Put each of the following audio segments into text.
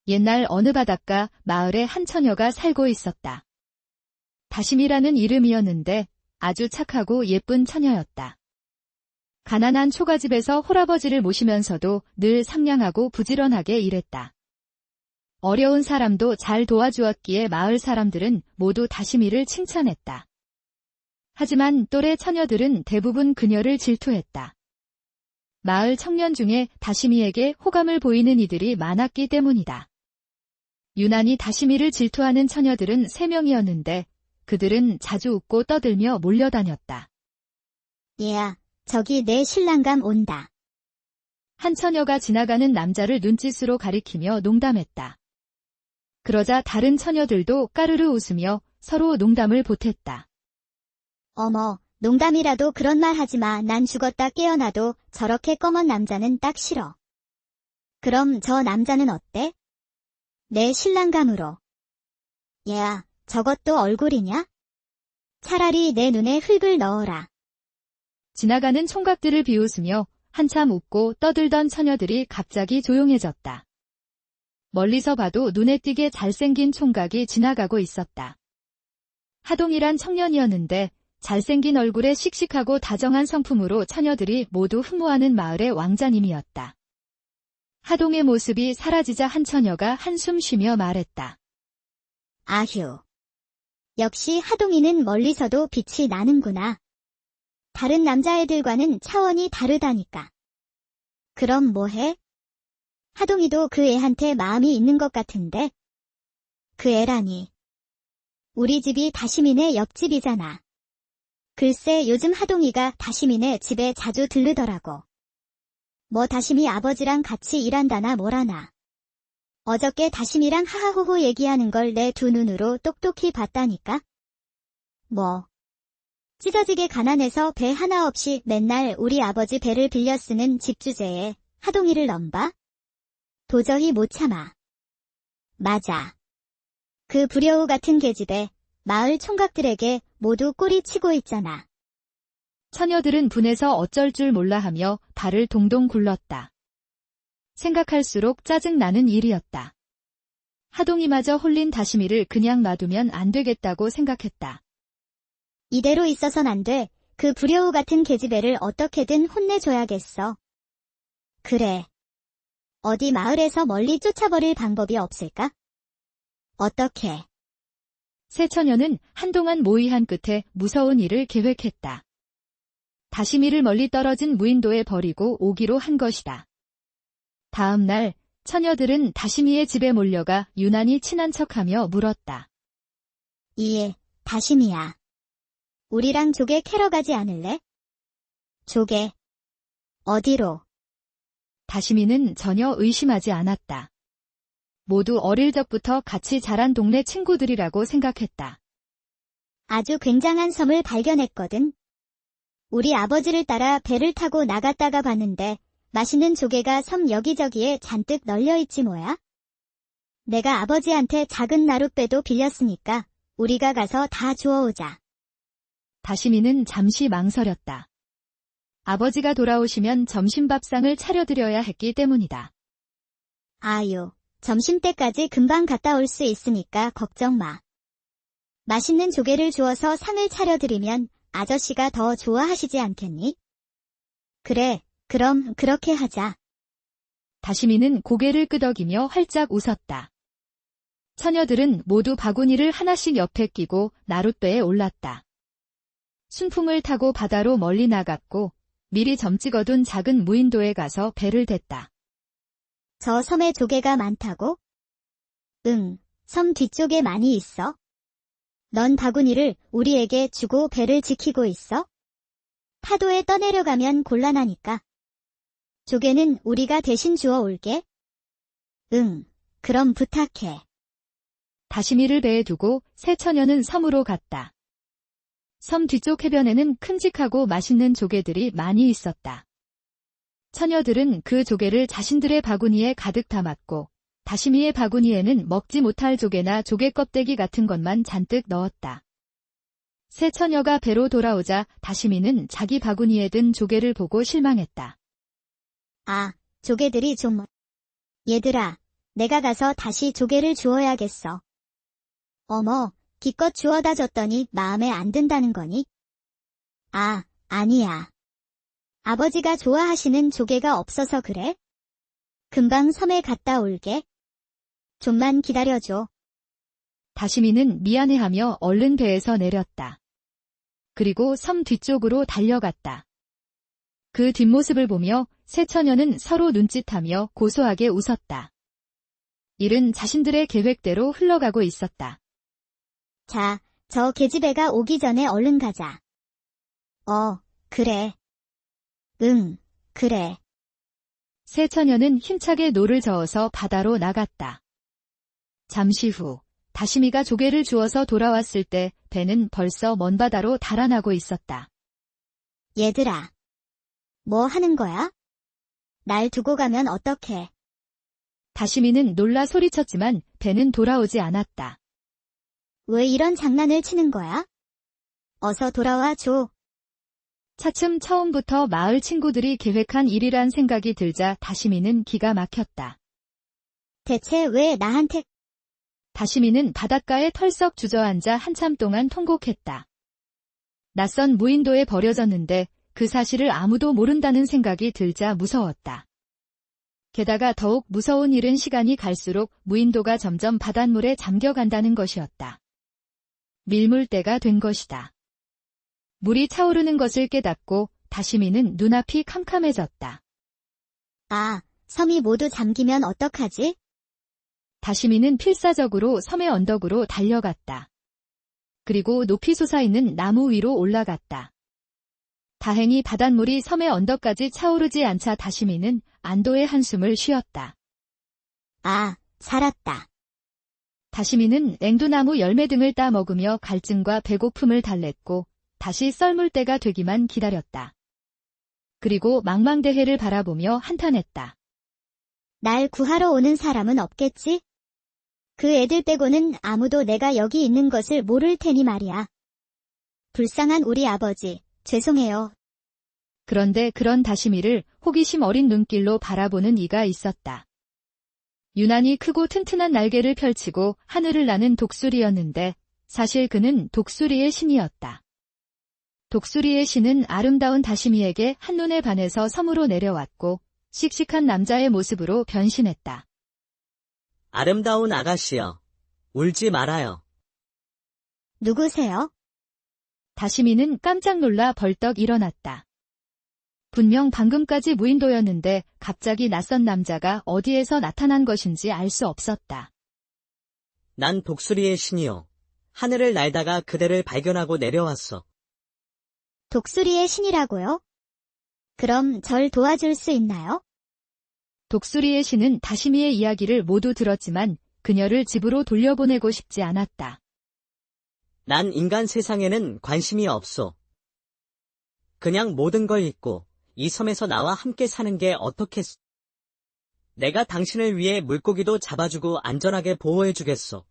옛날 어느 바닷가 마을에 한 처녀가 살고 있었다. 다심이라는 이름이었는데 아주 착하고 예쁜 처녀였다. 가난한 초가집에서 홀아버지를 모시면서도 늘 상냥하고 부지런하게 일했다. 어려운 사람도 잘 도와주었기에 마을 사람들은 모두 다심이를 칭찬했다. 하지만 또래 처녀들은 대부분 그녀를 질투했다. 마을 청년 중에 다심이에게 호감을 보이는 이들이 많았기 때문이다. 유난히 다심이를 질투하는 처녀들은 3명이었는데 그들은 자주 웃고 떠들며 몰려다녔다. 얘야, 저기 내 신랑감 온다. 한 처녀가 지나가는 남자를 눈짓으로 가리키며 농담했다. 그러자 다른 처녀들도 까르르 웃으며 서로 농담을 보탰다. 어머, 농담이라도 그런 말 하지 마. 난 죽었다 깨어나도 저렇게 검은 남자는 딱 싫어. 그럼 저 남자는 어때? 내 신랑감으로. 얘야, 저것도 얼굴이냐? 차라리 내 눈에 흙을 넣어라. 지나가는 총각들을 비웃으며 한참 웃고 떠들던 처녀들이 갑자기 조용해졌다. 멀리서 봐도 눈에 띄게 잘생긴 총각이 지나가고 있었다. 하동이란 청년이었는데 잘생긴 얼굴에 씩씩하고 다정한 성품으로 처녀들이 모두 흠모하는 마을의 왕자님이었다. 하동의 모습이 사라지자 한 처녀가 한숨 쉬며 말했다. 아휴. 역시 하동이는 멀리서도 빛이 나는구나. 다른 남자애들과는 차원이 다르다니까. 그럼 뭐해? 하동이도 그 애한테 마음이 있는 것 같은데. 그 애라니. 우리 집이 다시미네 옆집이잖아. 글쎄 요즘 하동이가 다시미네 집에 자주 들르더라고. 뭐 다시미 아버지랑 같이 일한다나 뭐라나. 어저께 다시미랑 하하호호 얘기하는 걸 내 두 눈으로 똑똑히 봤다니까. 뭐. 찢어지게 가난해서 배 하나 없이 맨날 우리 아버지 배를 빌려 쓰는 집 주제에 하동이를 넘봐? 도저히 못 참아. 맞아. 그 불여우 같은 계집애 마을 총각들에게 모두 꼬리치고 있잖아. 처녀들은 분해서 어쩔 줄 몰라 하며 발을 동동 굴렀다. 생각할수록 짜증나는 일이었다. 하동이마저 홀린 다시미를 그냥 놔두면 안 되겠다고 생각했다. 이대로 있어선 안 돼. 그 불여우 같은 계집애를 어떻게든 혼내줘야겠어. 그래. 어디 마을에서 멀리 쫓아버릴 방법이 없을까? 어떻게? 새 처녀는 한동안 모의한 끝에 무서운 일을 계획했다. 다시미를 멀리 떨어진 무인도에 버리고 오기로 한 것이다. 다음 날 처녀들은 다시미의 집에 몰려가 유난히 친한 척하며 물었다. 예, 다시미야. 우리랑 조개 캐러 가지 않을래? 조개. 어디로? 다시미는 전혀 의심하지 않았다. 모두 어릴 적부터 같이 자란 동네 친구들이라고 생각했다. 아주 굉장한 섬을 발견했거든. 우리 아버지를 따라 배를 타고 나갔다가 봤는데 맛있는 조개가 섬 여기저기에 잔뜩 널려있지 뭐야? 내가 아버지한테 작은 나룻배도 빌렸으니까 우리가 가서 다 주워오자. 다시미는 잠시 망설였다. 아버지가 돌아오시면 점심밥상을 차려드려야 했기 때문이다. 아유, 점심때까지 금방 갔다 올 수 있으니까 걱정 마. 맛있는 조개를 주워서 상을 차려드리면 아저씨가 더 좋아하시지 않겠니? 그래, 그럼 그렇게 하자. 다시미는 고개를 끄덕이며 활짝 웃었다. 처녀들은 모두 바구니를 하나씩 옆에 끼고 나룻배에 올랐다. 순풍을 타고 바다로 멀리 나갔고 미리 점 찍어둔 작은 무인도에 가서 배를 댔다. 저 섬에 조개가 많다고? 응, 섬 뒤쪽에 많이 있어. 넌 바구니를 우리에게 주고 배를 지키고 있어? 파도에 떠내려가면 곤란하니까. 조개는 우리가 대신 주워 올게. 응, 그럼 부탁해. 다시미를 배에 두고 새 처녀는 섬으로 갔다. 섬 뒤쪽 해변에는 큼직하고 맛있는 조개들이 많이 있었다. 처녀들은 그 조개를 자신들의 바구니에 가득 담았고 다시미의 바구니에는 먹지 못할 조개나 조개 껍데기 같은 것만 잔뜩 넣었다. 새 처녀가 배로 돌아오자 다시미는 자기 바구니에 든 조개를 보고 실망했다. 아, 조개들이 좀... 얘들아, 내가 가서 다시 조개를 주워야겠어. 어머, 기껏 주워다 줬더니 마음에 안 든다는 거니? 아, 아니야. 아버지가 좋아하시는 조개가 없어서 그래? 금방 섬에 갔다 올게. 좀만 기다려줘. 다시미는 미안해하며 얼른 배에서 내렸다. 그리고 섬 뒤쪽으로 달려갔다. 그 뒷모습을 보며 세 처녀는 서로 눈짓하며 고소하게 웃었다. 일은 자신들의 계획대로 흘러가고 있었다. 자, 저 계집애가 오기 전에 얼른 가자. 그래. 응, 그래. 세 처녀는 힘차게 노를 저어서 바다로 나갔다. 잠시 후 다시미가 조개를 주워서 돌아왔을 때 배는 벌써 먼 바다로 달아나고 있었다. 얘들아. 뭐 하는 거야? 날 두고 가면 어떡해? 다시미는 놀라 소리쳤지만 배는 돌아오지 않았다. 왜 이런 장난을 치는 거야? 어서 돌아와 줘. 차츰 처음부터 마을 친구들이 계획한 일이란 생각이 들자 다시미는 기가 막혔다. 대체 왜 나한테... 다시미는 바닷가에 털썩 주저앉아 한참 동안 통곡했다. 낯선 무인도에 버려졌는데 그 사실을 아무도 모른다는 생각이 들자 무서웠다. 게다가 더욱 무서운 일은 시간이 갈수록 무인도가 점점 바닷물에 잠겨간다는 것이었다. 밀물대가 된 것이다. 물이 차오르는 것을 깨닫고 다시미는 눈앞이 캄캄해졌다. 아, 섬이 모두 잠기면 어떡하지? 다시미는 필사적으로 섬의 언덕으로 달려갔다. 그리고 높이 솟아있는 나무 위로 올라갔다. 다행히 바닷물이 섬의 언덕까지 차오르지 않자 다시미는 안도의 한숨을 쉬었다. 아, 살았다. 다시미는 앵두나무 열매 등을 따먹으며 갈증과 배고픔을 달랬고 다시 썰물 때가 되기만 기다렸다. 그리고 망망대해를 바라보며 한탄했다. 날 구하러 오는 사람은 없겠지? 그 애들 빼고는 아무도 내가 여기 있는 것을 모를 테니 말이야. 불쌍한 우리 아버지, 죄송해요. 그런데 그런 다시미를 호기심 어린 눈길로 바라보는 이가 있었다. 유난히 크고 튼튼한 날개를 펼치고 하늘을 나는 독수리였는데 사실 그는 독수리의 신이었다. 독수리의 신은 아름다운 다시미에게 한눈에 반해서 섬으로 내려왔고 씩씩한 남자의 모습으로 변신했다. 아름다운 아가씨여, 울지 말아요. 누구세요? 다시미는 깜짝 놀라 벌떡 일어났다. 분명 방금까지 무인도였는데 갑자기 낯선 남자가 어디에서 나타난 것인지 알 수 없었다. 난 독수리의 신이요. 하늘을 날다가 그대를 발견하고 내려왔어. 독수리의 신이라고요? 그럼 절 도와줄 수 있나요? 독수리의 신은 다시미의 이야기를 모두 들었지만 그녀를 집으로 돌려보내고 싶지 않았다. 난 인간 세상에는 관심이 없어. 그냥 모든 걸 잊고 이 섬에서 나와 함께 사는 게 어떻겠어? 내가 당신을 위해 물고기도 잡아주고 안전하게 보호해주겠어.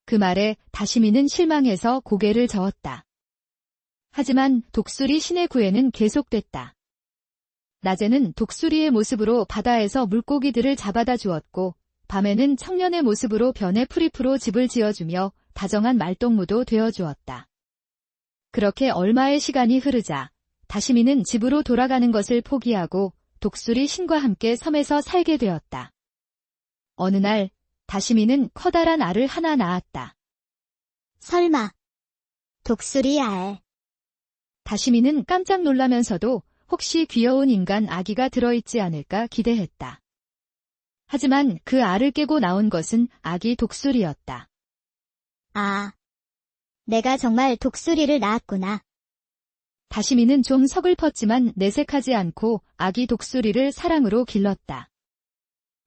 그 말에 다시미는 실망해서 고개를 저었다. 하지만 독수리 신의 구애는 계속됐다. 낮에는 독수리의 모습으로 바다에서 물고기들을 잡아다 주었고 밤에는 청년의 모습으로 변해 프리프로 집을 지어주며 다정한 말동무도 되어주었다. 그렇게 얼마의 시간이 흐르자 다시미는 집으로 돌아가는 것을 포기하고 독수리 신과 함께 섬에서 살게 되었다. 어느 날 다시미는 커다란 알을 하나 낳았다. 설마. 독수리 알. 다시미는 깜짝 놀라면서도 혹시 귀여운 인간 아기가 들어있지 않을까 기대했다. 하지만 그 알을 깨고 나온 것은 아기 독수리였다. 아. 내가 정말 독수리를 낳았구나. 다시미는 좀 서글펐지만 내색하지 않고 아기 독수리를 사랑으로 길렀다.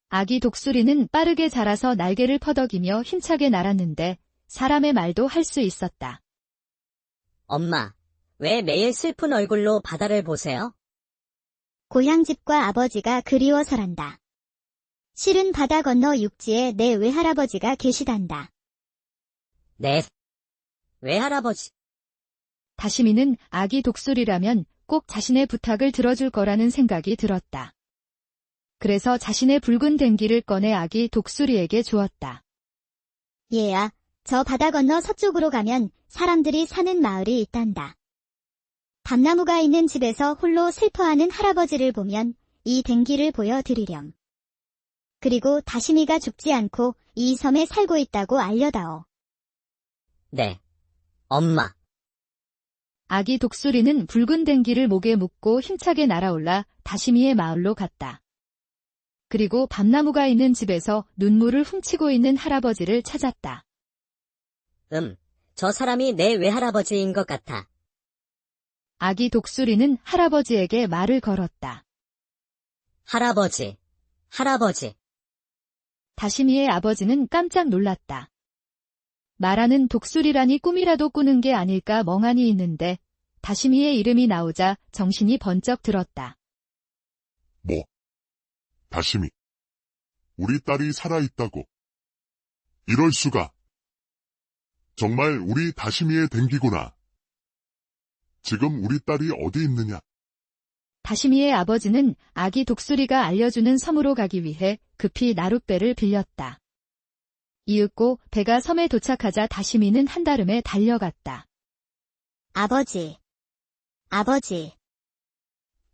아기 독수리는 빠르게 자라서 날개를 퍼덕이며 힘차게 날았는데 사람의 말도 할 수 있었다. 엄마, 왜 매일 슬픈 얼굴로 바다를 보세요? 고향집과 아버지가 그리워서란다. 실은 바다 건너 육지에 내 외할아버지가 계시단다. 네. 외할아버지. 다시미는 아기 독수리라면 꼭 자신의 부탁을 들어줄 거라는 생각이 들었다. 그래서 자신의 붉은 댕기를 꺼내 아기 독수리에게 주었다. 얘야, 저 바다 건너 서쪽으로 가면 사람들이 사는 마을이 있단다. 밤나무가 있는 집에서 홀로 슬퍼하는 할아버지를 보면 이 댕기를 보여드리렴. 그리고 다시미가 죽지 않고 이 섬에 살고 있다고 알려다오. 네. 엄마. 아기 독수리는 붉은 댕기를 목에 묶고 힘차게 날아올라 다시미의 마을로 갔다. 그리고 밤나무가 있는 집에서 눈물을 훔치고 있는 할아버지를 찾았다. 저 사람이 내 외할아버지인 것 같아. 아기 독수리는 할아버지에게 말을 걸었다. 할아버지. 할아버지. 다시미의 아버지는 깜짝 놀랐다. 말하는 독수리라니 꿈이라도 꾸는 게 아닐까 멍하니 있는데 다시미의 이름이 나오자 정신이 번쩍 들었다. 뭐? 다시미. 우리 딸이 살아있다고. 이럴 수가. 정말 우리 다시미의 댕기구나. 지금 우리 딸이 어디 있느냐? 다시미의 아버지는 아기 독수리가 알려주는 섬으로 가기 위해 급히 나룻배를 빌렸다. 이윽고 배가 섬에 도착하자 다시미는 한달음에 달려갔다. 아버지. 아버지.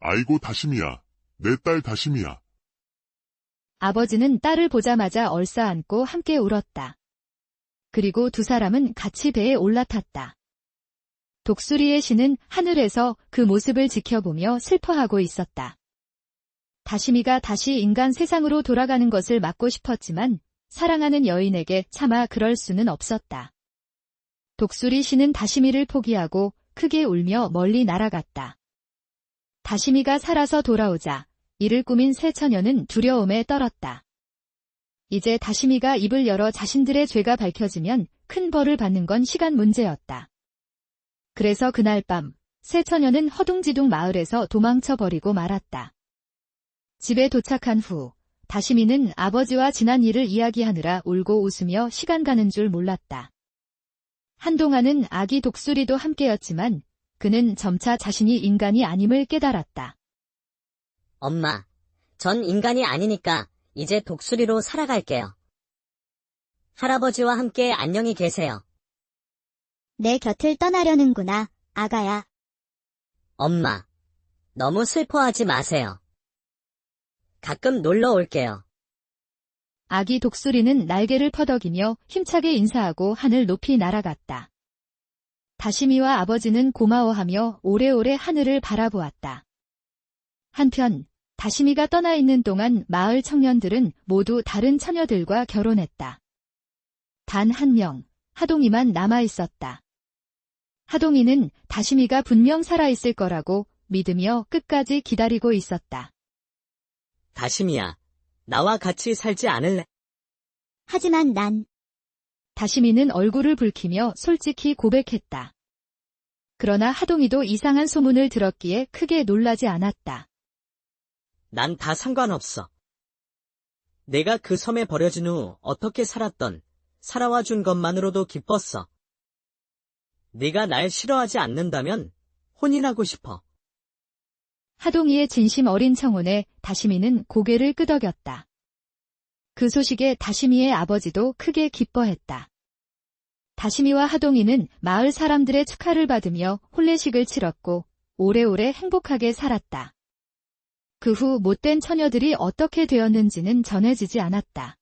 아이고 다시미야. 내 딸 다시미야. 아버지는 딸을 보자마자 얼싸안고 함께 울었다. 그리고 두 사람은 같이 배에 올라탔다. 독수리의 신은 하늘에서 그 모습을 지켜보며 슬퍼하고 있었다. 다시미가 다시 인간 세상으로 돌아가는 것을 막고 싶었지만 사랑하는 여인에게 차마 그럴 수는 없었다. 독수리 신은 다시미를 포기하고 크게 울며 멀리 날아갔다. 다시미가 살아서 돌아오자 이를 꾸민 새 처녀는 두려움에 떨었다. 이제 다시미가 입을 열어 자신들의 죄가 밝혀지면 큰 벌을 받는 건 시간 문제였다. 그래서 그날 밤 새 처녀는 허둥지둥 마을에서 도망쳐버리고 말았다. 집에 도착한 후 다시미는 아버지와 지난 일을 이야기하느라 울고 웃으며 시간 가는 줄 몰랐다. 한동안은 아기 독수리도 함께였지만 그는 점차 자신이 인간이 아님을 깨달았다. 엄마. 전 인간이 아니니까 이제 독수리로 살아갈게요. 할아버지와 함께 안녕히 계세요. 내 곁을 떠나려는구나, 아가야. 엄마. 너무 슬퍼하지 마세요. 가끔 놀러 올게요. 아기 독수리는 날개를 퍼덕이며 힘차게 인사하고 하늘 높이 날아갔다. 다시미와 아버지는 고마워하며 오래오래 하늘을 바라보았다. 한편 다시미가 떠나 있는 동안 마을 청년들은 모두 다른 처녀들과 결혼했다. 단 한 명, 하동이만 남아 있었다. 하동이는 다시미가 분명 살아있을 거라고 믿으며 끝까지 기다리고 있었다. 다시미야, 나와 같이 살지 않을래? 하지만 난 다시미는 얼굴을 붉히며 솔직히 고백했다. 그러나 하동이도 이상한 소문을 들었기에 크게 놀라지 않았다. 난 다 상관없어. 내가 그 섬에 버려진 후 어떻게 살았던, 살아와 준 것만으로도 기뻤어. 네가 날 싫어하지 않는다면 혼인하고 싶어. 하동이의 진심 어린 청혼에 다시미는 고개를 끄덕였다. 그 소식에 다시미의 아버지도 크게 기뻐했다. 다시미와 하동이는 마을 사람들의 축하를 받으며 혼례식을 치렀고 오래오래 행복하게 살았다. 그 후 못된 처녀들이 어떻게 되었는지는 전해지지 않았다.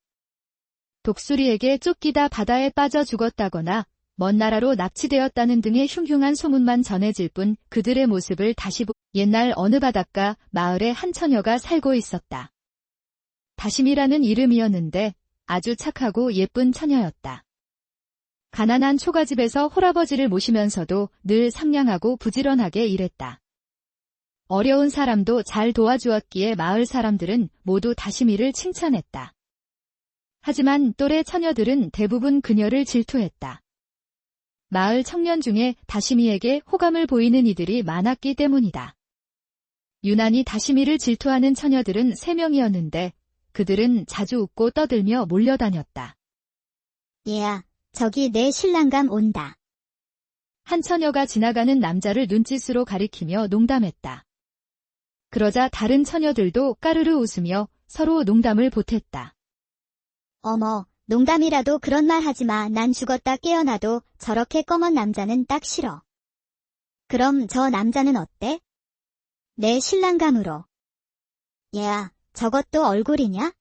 독수리에게 쫓기다 바다에 빠져 죽었다거나 먼 나라로 납치되었다는 등의 흉흉한 소문만 전해질 뿐 그들의 모습을 다시 옛날 어느 바닷가 마을에 한 처녀가 살고 있었다. 다심이라는 이름이었는데 아주 착하고 예쁜 처녀였다. 가난한 초가집에서 홀아버지를 모시면서도 늘 상냥하고 부지런하게 일했다. 어려운 사람도 잘 도와주었기에 마을 사람들은 모두 다시미를 칭찬했다. 하지만 또래 처녀들은 대부분 그녀를 질투했다. 마을 청년 중에 다시미에게 호감을 보이는 이들이 많았기 때문이다. 유난히 다시미를 질투하는 처녀들은 3명이었는데 그들은 자주 웃고 떠들며 몰려다녔다. 얘야, 저기 내 신랑감 온다. 한 처녀가 지나가는 남자를 눈짓으로 가리키며 농담했다. 그러자 다른 처녀들도 까르르 웃으며 서로 농담을 보탰다. 어머, 농담이라도 그런 말 하지 마. 난 죽었다 깨어나도 저렇게 검은 남자는 딱 싫어. 그럼 저 남자는 어때? 내 신랑감으로. 얘야, 저것도 얼굴이냐?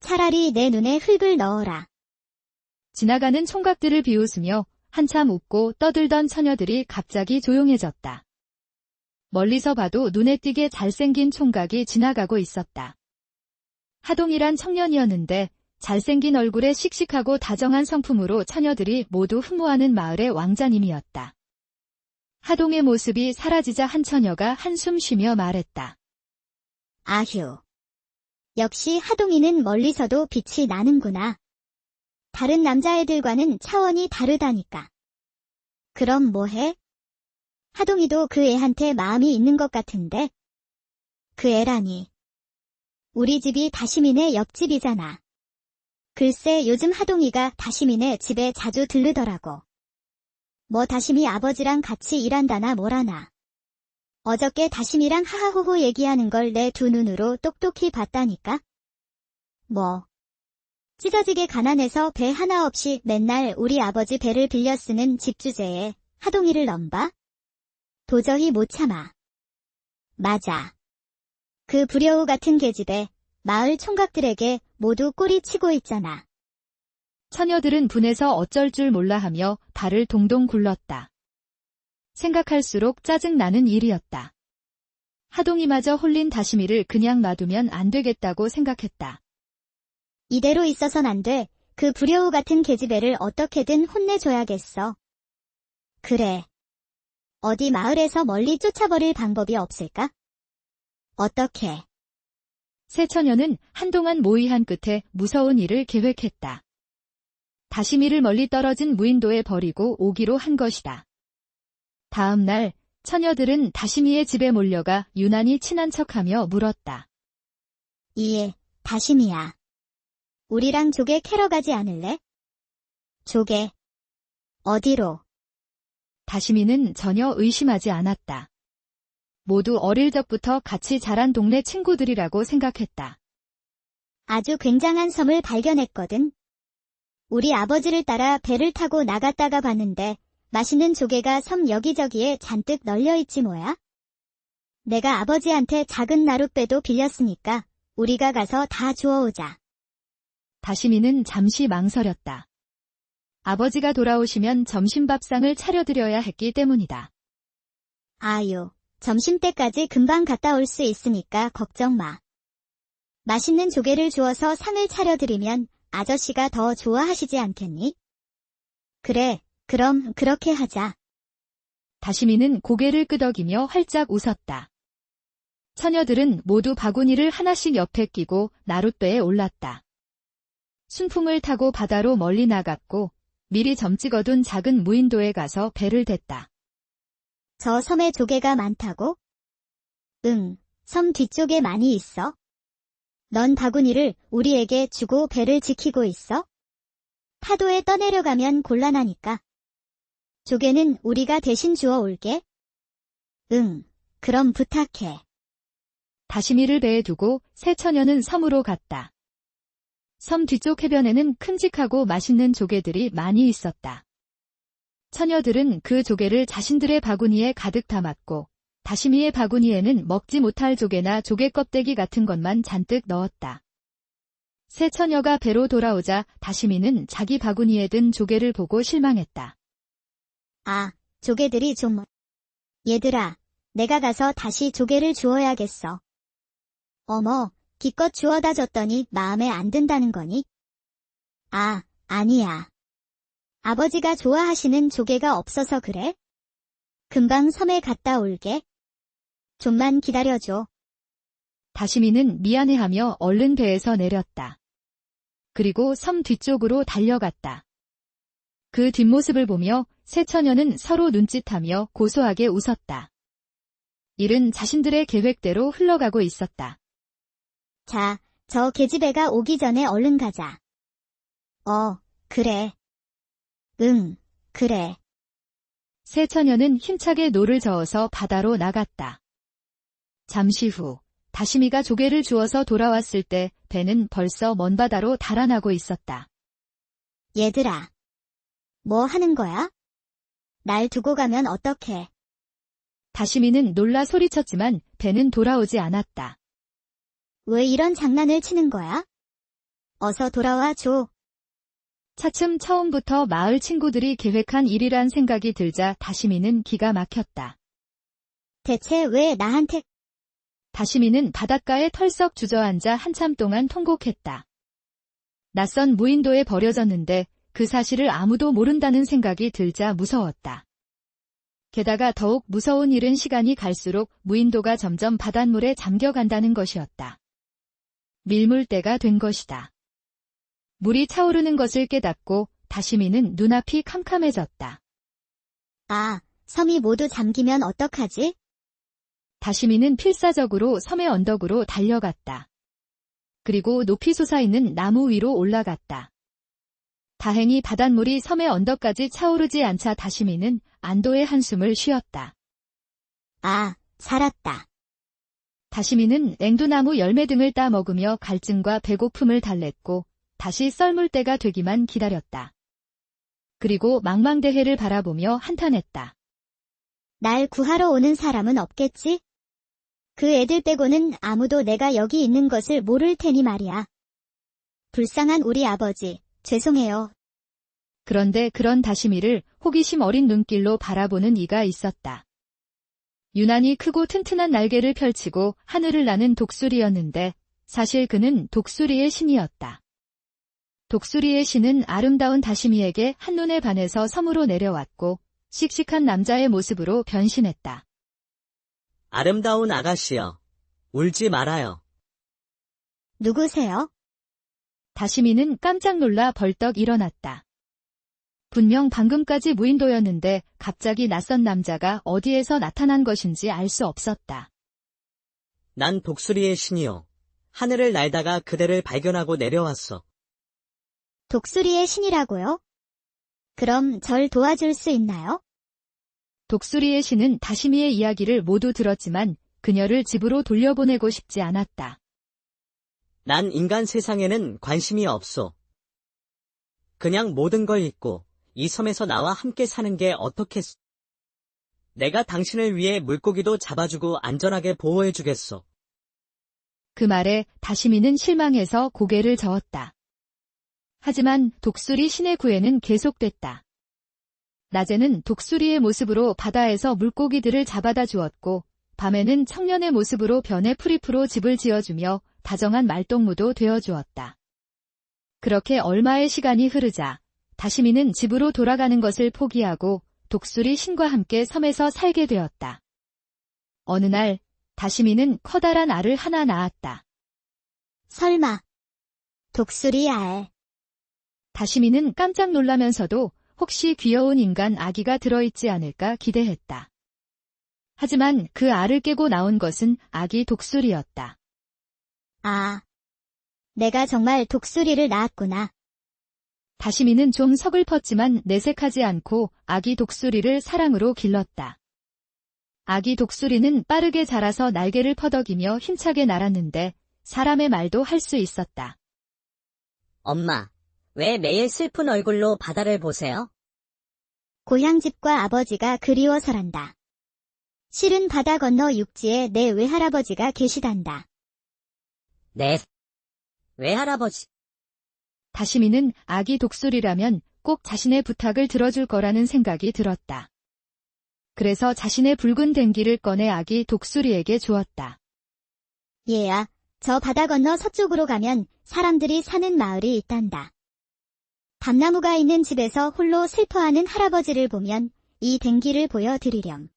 차라리 내 눈에 흙을 넣어라. 지나가는 총각들을 비웃으며 한참 웃고 떠들던 처녀들이 갑자기 조용해졌다. 멀리서 봐도 눈에 띄게 잘생긴 총각이 지나가고 있었다. 하동이란 청년이었는데 잘생긴 얼굴에 씩씩하고 다정한 성품으로 처녀들이 모두 흠모하는 마을의 왕자님이었다. 하동의 모습이 사라지자 한 처녀가 한숨 쉬며 말했다. 아휴. 역시 하동이는 멀리서도 빛이 나는구나. 다른 남자애들과는 차원이 다르다니까. 그럼 뭐해? 하동이도 그 애한테 마음이 있는 것 같은데. 그 애라니. 우리 집이 다시미네 옆집이잖아. 글쎄 요즘 하동이가 다시미네 집에 자주 들르더라고. 뭐 다시미 아버지랑 같이 일한다나 뭐라나. 어저께 다시미랑 하하호호 얘기하는 걸 내 두 눈으로 똑똑히 봤다니까. 뭐. 찢어지게 가난해서 배 하나 없이 맨날 우리 아버지 배를 빌려 쓰는 집 주제에 하동이를 넘봐? 도저히 못 참아. 맞아. 그 불여우 같은 계집애 마을 총각들에게 모두 꼬리치고 있잖아. 처녀들은 분해서 어쩔 줄 몰라 하며 발을 동동 굴렀다. 생각할수록 짜증나는 일이었다. 하동이마저 홀린 다시미를 그냥 놔두면 안 되겠다고 생각했다. 이대로 있어선 안 돼. 그 불여우 같은 계집애를 어떻게든 혼내줘야겠어. 그래. 어디 마을에서 멀리 쫓아버릴 방법이 없을까? 어떻게? 새 처녀는 한동안 모의한 끝에 무서운 일을 계획했다. 다시미를 멀리 떨어진 무인도에 버리고 오기로 한 것이다. 다음 날 처녀들은 다시미의 집에 몰려가 유난히 친한 척하며 물었다. 예, 다시미야. 우리랑 조개 캐러 가지 않을래? 조개. 어디로? 다시미는 전혀 의심하지 않았다. 모두 어릴 적부터 같이 자란 동네 친구들이라고 생각했다. 아주 굉장한 섬을 발견했거든. 우리 아버지를 따라 배를 타고 나갔다가 봤는데 맛있는 조개가 섬 여기저기에 잔뜩 널려있지 뭐야? 내가 아버지한테 작은 나룻배도 빌렸으니까 우리가 가서 다 주워오자. 다시미는 잠시 망설였다. 아버지가 돌아오시면 점심밥상을 차려드려야 했기 때문이다. 아유, 점심때까지 금방 갔다 올 수 있으니까 걱정 마. 맛있는 조개를 주워서 상을 차려드리면 아저씨가 더 좋아하시지 않겠니? 그래, 그럼 그렇게 하자. 다시미는 고개를 끄덕이며 활짝 웃었다. 처녀들은 모두 바구니를 하나씩 옆에 끼고 나룻배에 올랐다. 순풍을 타고 바다로 멀리 나갔고 미리 점 찍어둔 작은 무인도에 가서 배를 댔다. 저 섬에 조개가 많다고? 응, 섬 뒤쪽에 많이 있어. 넌 바구니를 우리에게 주고 배를 지키고 있어? 파도에 떠내려가면 곤란하니까. 조개는 우리가 대신 주워 올게. 응, 그럼 부탁해. 다시미를 배에 두고 새 처녀는 섬으로 갔다. 섬 뒤쪽 해변에는 큼직하고 맛있는 조개들이 많이 있었다. 처녀들은 그 조개를 자신들의 바구니에 가득 담았고 다시미의 바구니에는 먹지 못할 조개나 조개 껍데기 같은 것만 잔뜩 넣었다. 새 처녀가 배로 돌아오자 다시미는 자기 바구니에 든 조개를 보고 실망했다. 아, 조개들이 좀... 얘들아, 내가 가서 다시 조개를 주워야겠어. 어머, 기껏 주워다 줬더니 마음에 안 든다는 거니? 아, 아니야. 아버지가 좋아하시는 조개가 없어서 그래? 금방 섬에 갔다 올게. 좀만 기다려줘. 다시미는 미안해하며 얼른 배에서 내렸다. 그리고 섬 뒤쪽으로 달려갔다. 그 뒷모습을 보며 새 처녀는 서로 눈짓하며 고소하게 웃었다. 일은 자신들의 계획대로 흘러가고 있었다. 자, 저 계집애가 오기 전에 얼른 가자. 그래. 응, 그래. 새 처녀는 힘차게 노를 저어서 바다로 나갔다. 잠시 후 다시미가 조개를 주워서 돌아왔을 때 배는 벌써 먼 바다로 달아나고 있었다. 얘들아. 뭐 하는 거야? 날 두고 가면 어떡해? 다시미는 놀라 소리쳤지만 배는 돌아오지 않았다. 왜 이런 장난을 치는 거야? 어서 돌아와 줘. 차츰 처음부터 마을 친구들이 계획한 일이란 생각이 들자 다시미는 기가 막혔다. 대체 왜 나한테 다시미는 바닷가에 털썩 주저앉아 한참 동안 통곡했다. 낯선 무인도에 버려졌는데 그 사실을 아무도 모른다는 생각이 들자 무서웠다. 게다가 더욱 무서운 일은 시간이 갈수록 무인도가 점점 바닷물에 잠겨간다는 것이었다. 밀물대가 된 것이다. 물이 차오르는 것을 깨닫고 다시미는 눈앞이 캄캄해졌다. 아, 섬이 모두 잠기면 어떡하지? 다시미는 필사적으로 섬의 언덕으로 달려갔다. 그리고 높이 솟아있는 나무 위로 올라갔다. 다행히 바닷물이 섬의 언덕까지 차오르지 않자 다시미는 안도의 한숨을 쉬었다. 아, 살았다. 다시미는 앵두나무 열매 등을 따먹으며 갈증과 배고픔을 달랬고 다시 썰물 때가 되기만 기다렸다. 그리고 망망대해를 바라보며 한탄했다. 날 구하러 오는 사람은 없겠지? 그 애들 빼고는 아무도 내가 여기 있는 것을 모를 테니 말이야. 불쌍한 우리 아버지, 죄송해요. 그런데 그런 다시미를 호기심 어린 눈길로 바라보는 이가 있었다. 유난히 크고 튼튼한 날개를 펼치고 하늘을 나는 독수리였는데 사실 그는 독수리의 신이었다. 독수리의 신은 아름다운 다시미에게 한눈에 반해서 섬으로 내려왔고 씩씩한 남자의 모습으로 변신했다. 아름다운 아가씨여, 울지 말아요. 누구세요? 다시미는 깜짝 놀라 벌떡 일어났다. 분명 방금까지 무인도였는데 갑자기 낯선 남자가 어디에서 나타난 것인지 알 수 없었다. 난 독수리의 신이요. 하늘을 날다가 그대를 발견하고 내려왔어. 독수리의 신이라고요? 그럼 절 도와줄 수 있나요? 독수리의 신은 다시미의 이야기를 모두 들었지만 그녀를 집으로 돌려보내고 싶지 않았다. 난 인간 세상에는 관심이 없어. 그냥 모든 걸 잊고 이 섬에서 나와 함께 사는 게 어떻겠어? 내가 당신을 위해 물고기도 잡아주고 안전하게 보호해주겠어. 그 말에 다시미는 실망해서 고개를 저었다. 하지만 독수리 신의 구애는 계속됐다. 낮에는 독수리의 모습으로 바다에서 물고기들을 잡아다 주었고 밤에는 청년의 모습으로 변해 프리프로 집을 지어주며 다정한 말동무도 되어주었다. 그렇게 얼마의 시간이 흐르자 다시미는 집으로 돌아가는 것을 포기하고 독수리 신과 함께 섬에서 살게 되었다. 어느 날 다시미는 커다란 알을 하나 낳았다. 설마. 독수리 알. 다시미는 깜짝 놀라면서도 혹시 귀여운 인간 아기가 들어있지 않을까 기대했다. 하지만 그 알을 깨고 나온 것은 아기 독수리였다. 아. 내가 정말 독수리를 낳았구나. 다시미는 좀 서글펐지만 내색하지 않고 아기 독수리를 사랑으로 길렀다. 아기 독수리는 빠르게 자라서 날개를 퍼덕이며 힘차게 날았는데 사람의 말도 할 수 있었다. 엄마, 왜 매일 슬픈 얼굴로 바다를 보세요? 고향집과 아버지가 그리워서란다. 실은 바다 건너 육지에 내 외할아버지가 계시단다. 네. 외할아버지. 다시미는 아기 독수리라면 꼭 자신의 부탁을 들어줄 거라는 생각이 들었다. 그래서 자신의 붉은 댕기를 꺼내 아기 독수리에게 주었다. 얘야, 저 바다 건너 서쪽으로 가면 사람들이 사는 마을이 있단다. 밤나무가 있는 집에서 홀로 슬퍼하는 할아버지를 보면 이 댕기를 보여드리렴.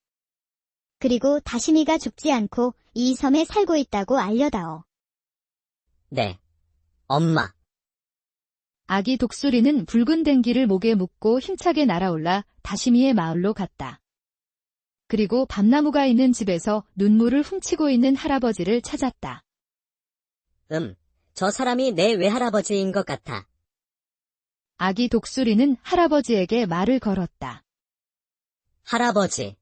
그리고 다시미가 죽지 않고 이 섬에 살고 있다고 알려다오. 네. 엄마. 아기 독수리는 붉은 댕기를 목에 묶고 힘차게 날아올라 다시미의 마을로 갔다. 그리고 밤나무가 있는 집에서 눈물을 훔치고 있는 할아버지를 찾았다. 저 사람이 내 외할아버지인 것 같아. 아기 독수리는 할아버지에게 말을 걸었다. 할아버지.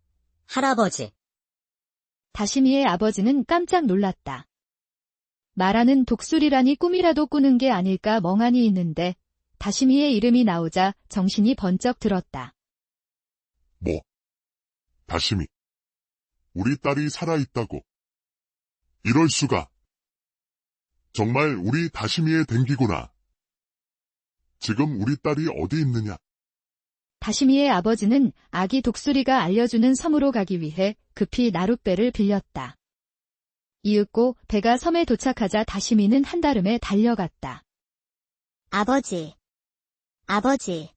할아버지. 다시미의 아버지는 깜짝 놀랐다. 말하는 독수리라니 꿈이라도 꾸는 게 아닐까 멍하니 있는데 다시미의 이름이 나오자 정신이 번쩍 들었다. 뭐? 다시미. 우리 딸이 살아있다고. 이럴 수가. 정말 우리 다시미의 댕기구나. 지금 우리 딸이 어디 있느냐? 다시미의 아버지는 아기 독수리가 알려주는 섬으로 가기 위해 급히 나룻배를 빌렸다. 이윽고 배가 섬에 도착하자 다시미는 한달음에 달려갔다. 아버지. 아버지.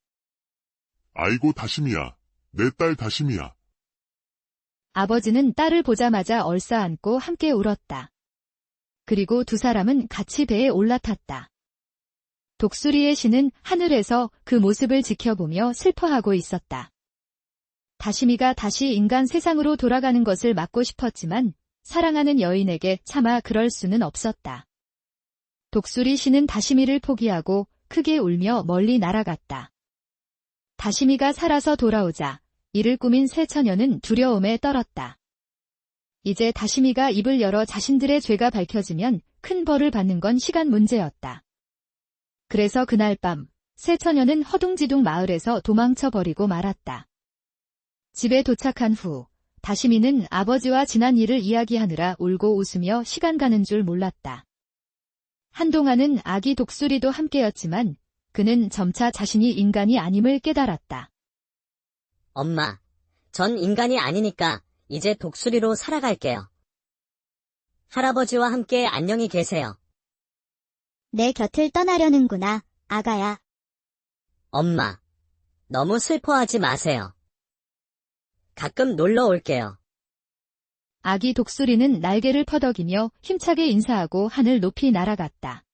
아이고 다시미야. 내 딸 다시미야. 아버지는 딸을 보자마자 얼싸안고 함께 울었다. 그리고 두 사람은 같이 배에 올라탔다. 독수리의 신은 하늘에서 그 모습을 지켜보며 슬퍼하고 있었다. 다시미가 다시 인간 세상으로 돌아가는 것을 막고 싶었지만 사랑하는 여인에게 차마 그럴 수는 없었다. 독수리 신은 다시미를 포기하고 크게 울며 멀리 날아갔다. 다시미가 살아서 돌아오자 이를 꾸민 새 처녀는 두려움에 떨었다. 이제 다시미가 입을 열어 자신들의 죄가 밝혀지면 큰 벌을 받는 건 시간 문제였다. 그래서 그날 밤 새 처녀는 허둥지둥 마을에서 도망쳐버리고 말았다. 집에 도착한 후 다시미는 아버지와 지난 일을 이야기하느라 울고 웃으며 시간 가는 줄 몰랐다. 한동안은 아기 독수리도 함께였지만 그는 점차 자신이 인간이 아님을 깨달았다. 엄마, 전 인간이 아니니까 이제 독수리로 살아갈게요. 할아버지와 함께 안녕히 계세요. 내 곁을 떠나려는구나, 아가야. 엄마, 너무 슬퍼하지 마세요. 가끔 놀러 올게요. 아기 독수리는 날개를 퍼덕이며 힘차게 인사하고 하늘 높이 날아갔다.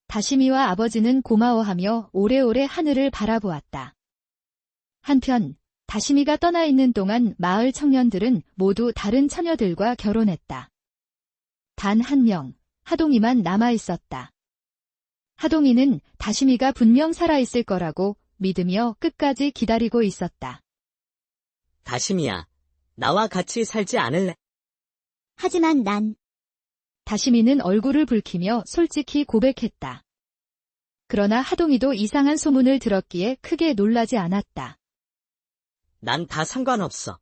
다시미와 아버지는 고마워하며 오래오래 하늘을 바라보았다. 한편 다시미가 떠나 있는 동안 마을 청년들은 모두 다른 처녀들과 결혼했다. 단 한 명, 하동이만 남아 있었다. 하동이는 다시미가 분명 살아있을 거라고 믿으며 끝까지 기다리고 있었다. 다시미야, 나와 같이 살지 않을래? 하지만 난 다시미는 얼굴을 붉히며 솔직히 고백했다. 그러나 하동이도 이상한 소문을 들었기에 크게 놀라지 않았다. 난 다 상관없어.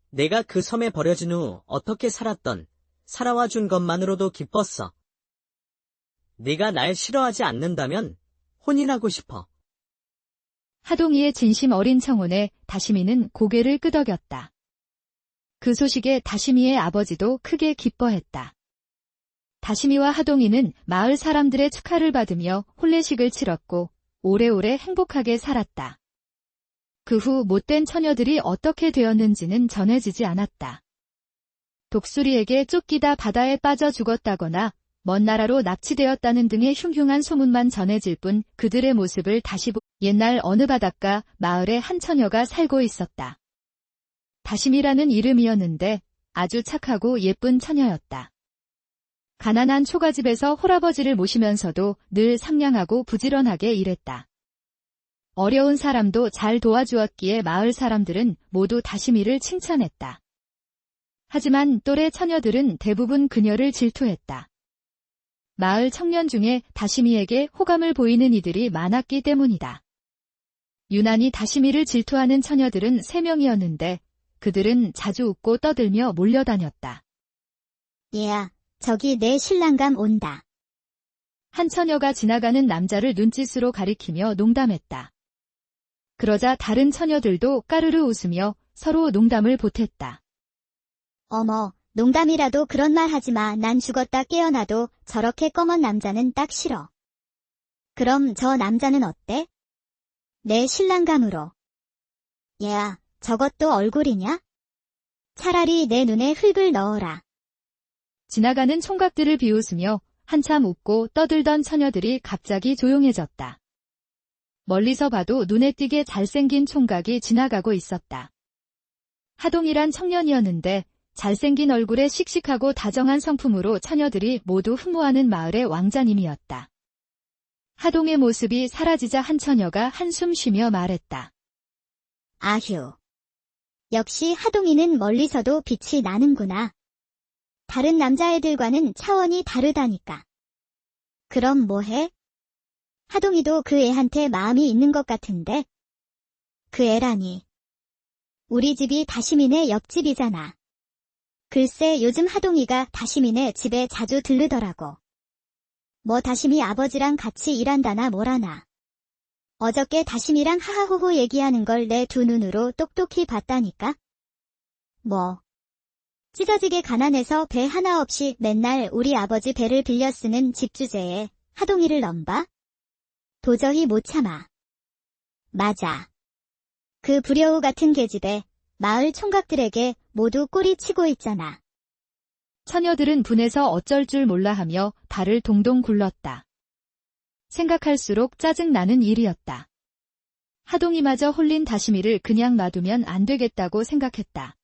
내가 그 섬에 버려진 후 어떻게 살았던, 살아와 준 것만으로도 기뻤어. 네가 날 싫어하지 않는다면 혼인하고 싶어. 하동이의 진심 어린 청혼에 다시미는 고개를 끄덕였다. 그 소식에 다시미의 아버지도 크게 기뻐했다. 다시미와 하동이는 마을 사람들의 축하를 받으며 혼례식을 치렀고 오래오래 행복하게 살았다. 그 후 못된 처녀들이 어떻게 되었는지는 전해지지 않았다. 독수리에게 쫓기다 바다에 빠져 죽었다거나 먼 나라로 납치되었다는 등의 흉흉한 소문만 전해질 뿐 그들의 모습을 다시 옛날 어느 바닷가 마을에 한 처녀가 살고 있었다. 다심이라는 이름이었는데 아주 착하고 예쁜 처녀였다. 가난한 초가집에서 홀아버지를 모시면서도 늘 상냥하고 부지런하게 일했다. 어려운 사람도 잘 도와주었기에 마을 사람들은 모두 다시미를 칭찬했다. 하지만 또래 처녀들은 대부분 그녀를 질투했다. 마을 청년 중에 다시미에게 호감을 보이는 이들이 많았기 때문이다. 유난히 다시미를 질투하는 처녀들은 3명이었는데 그들은 자주 웃고 떠들며 몰려다녔다. 얘야, 저기 내 신랑감 온다. 한 처녀가 지나가는 남자를 눈짓으로 가리키며 농담했다. 그러자 다른 처녀들도 까르르 웃으며 서로 농담을 보탰다. 어머, 농담이라도 그런 말 하지 마. 난 죽었다 깨어나도 저렇게 검은 남자는 딱 싫어. 그럼 저 남자는 어때? 내 신랑감으로. 얘야, 저것도 얼굴이냐? 차라리 내 눈에 흙을 넣어라. 지나가는 총각들을 비웃으며 한참 웃고 떠들던 처녀들이 갑자기 조용해졌다. 멀리서 봐도 눈에 띄게 잘생긴 총각이 지나가고 있었다. 하동이란 청년이었는데 잘생긴 얼굴에 씩씩하고 다정한 성품으로 처녀들이 모두 흠모하는 마을의 왕자님이었다. 하동의 모습이 사라지자 한 처녀가 한숨 쉬며 말했다. 아휴. 역시 하동이는 멀리서도 빛이 나는구나. 다른 남자애들과는 차원이 다르다니까. 그럼 뭐해? 하동이도 그 애한테 마음이 있는 것 같은데. 그 애라니. 우리 집이 다시미네 옆집이잖아. 글쎄 요즘 하동이가 다시미네 집에 자주 들르더라고. 뭐 다시미 아버지랑 같이 일한다나 뭐라나. 어저께 다시미랑 하하호호 얘기하는 걸 내 두 눈으로 똑똑히 봤다니까. 뭐. 찢어지게 가난해서 배 하나 없이 맨날 우리 아버지 배를 빌려 쓰는 집 주제에 하동이를 넘봐? 도저히 못 참아. 맞아. 그 불여우 같은 계집애 마을 총각들에게 모두 꼬리치고 있잖아. 처녀들은 분해서 어쩔 줄 몰라 하며 발을 동동 굴렀다. 생각할수록 짜증나는 일이었다. 하동이마저 홀린 다시미를 그냥 놔두면 안 되겠다고 생각했다.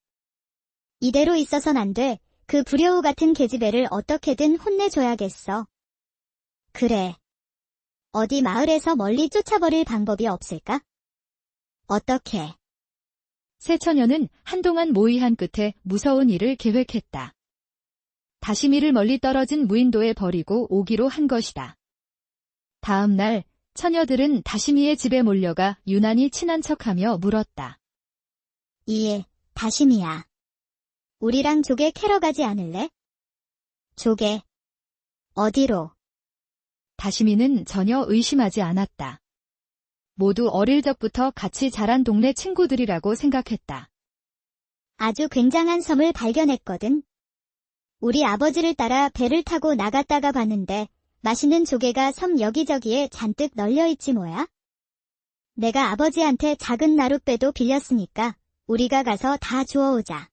이대로 있어선 안 돼. 그 불여우 같은 계집애를 어떻게든 혼내줘야겠어. 그래. 어디 마을에서 멀리 쫓아버릴 방법이 없을까? 어떻게? 새 처녀는 한동안 모의한 끝에 무서운 일을 계획했다. 다시미를 멀리 떨어진 무인도에 버리고 오기로 한 것이다. 다음 날 처녀들은 다시미의 집에 몰려가 유난히 친한 척하며 물었다. 예, 다시미야. 우리랑 조개 캐러 가지 않을래? 조개. 어디로? 다시미는 전혀 의심하지 않았다. 모두 어릴 적부터 같이 자란 동네 친구들이라고 생각했다. 아주 굉장한 섬을 발견했거든. 우리 아버지를 따라 배를 타고 나갔다가 봤는데 맛있는 조개가 섬 여기저기에 잔뜩 널려있지 뭐야? 내가 아버지한테 작은 나룻배도 빌렸으니까 우리가 가서 다 주워오자.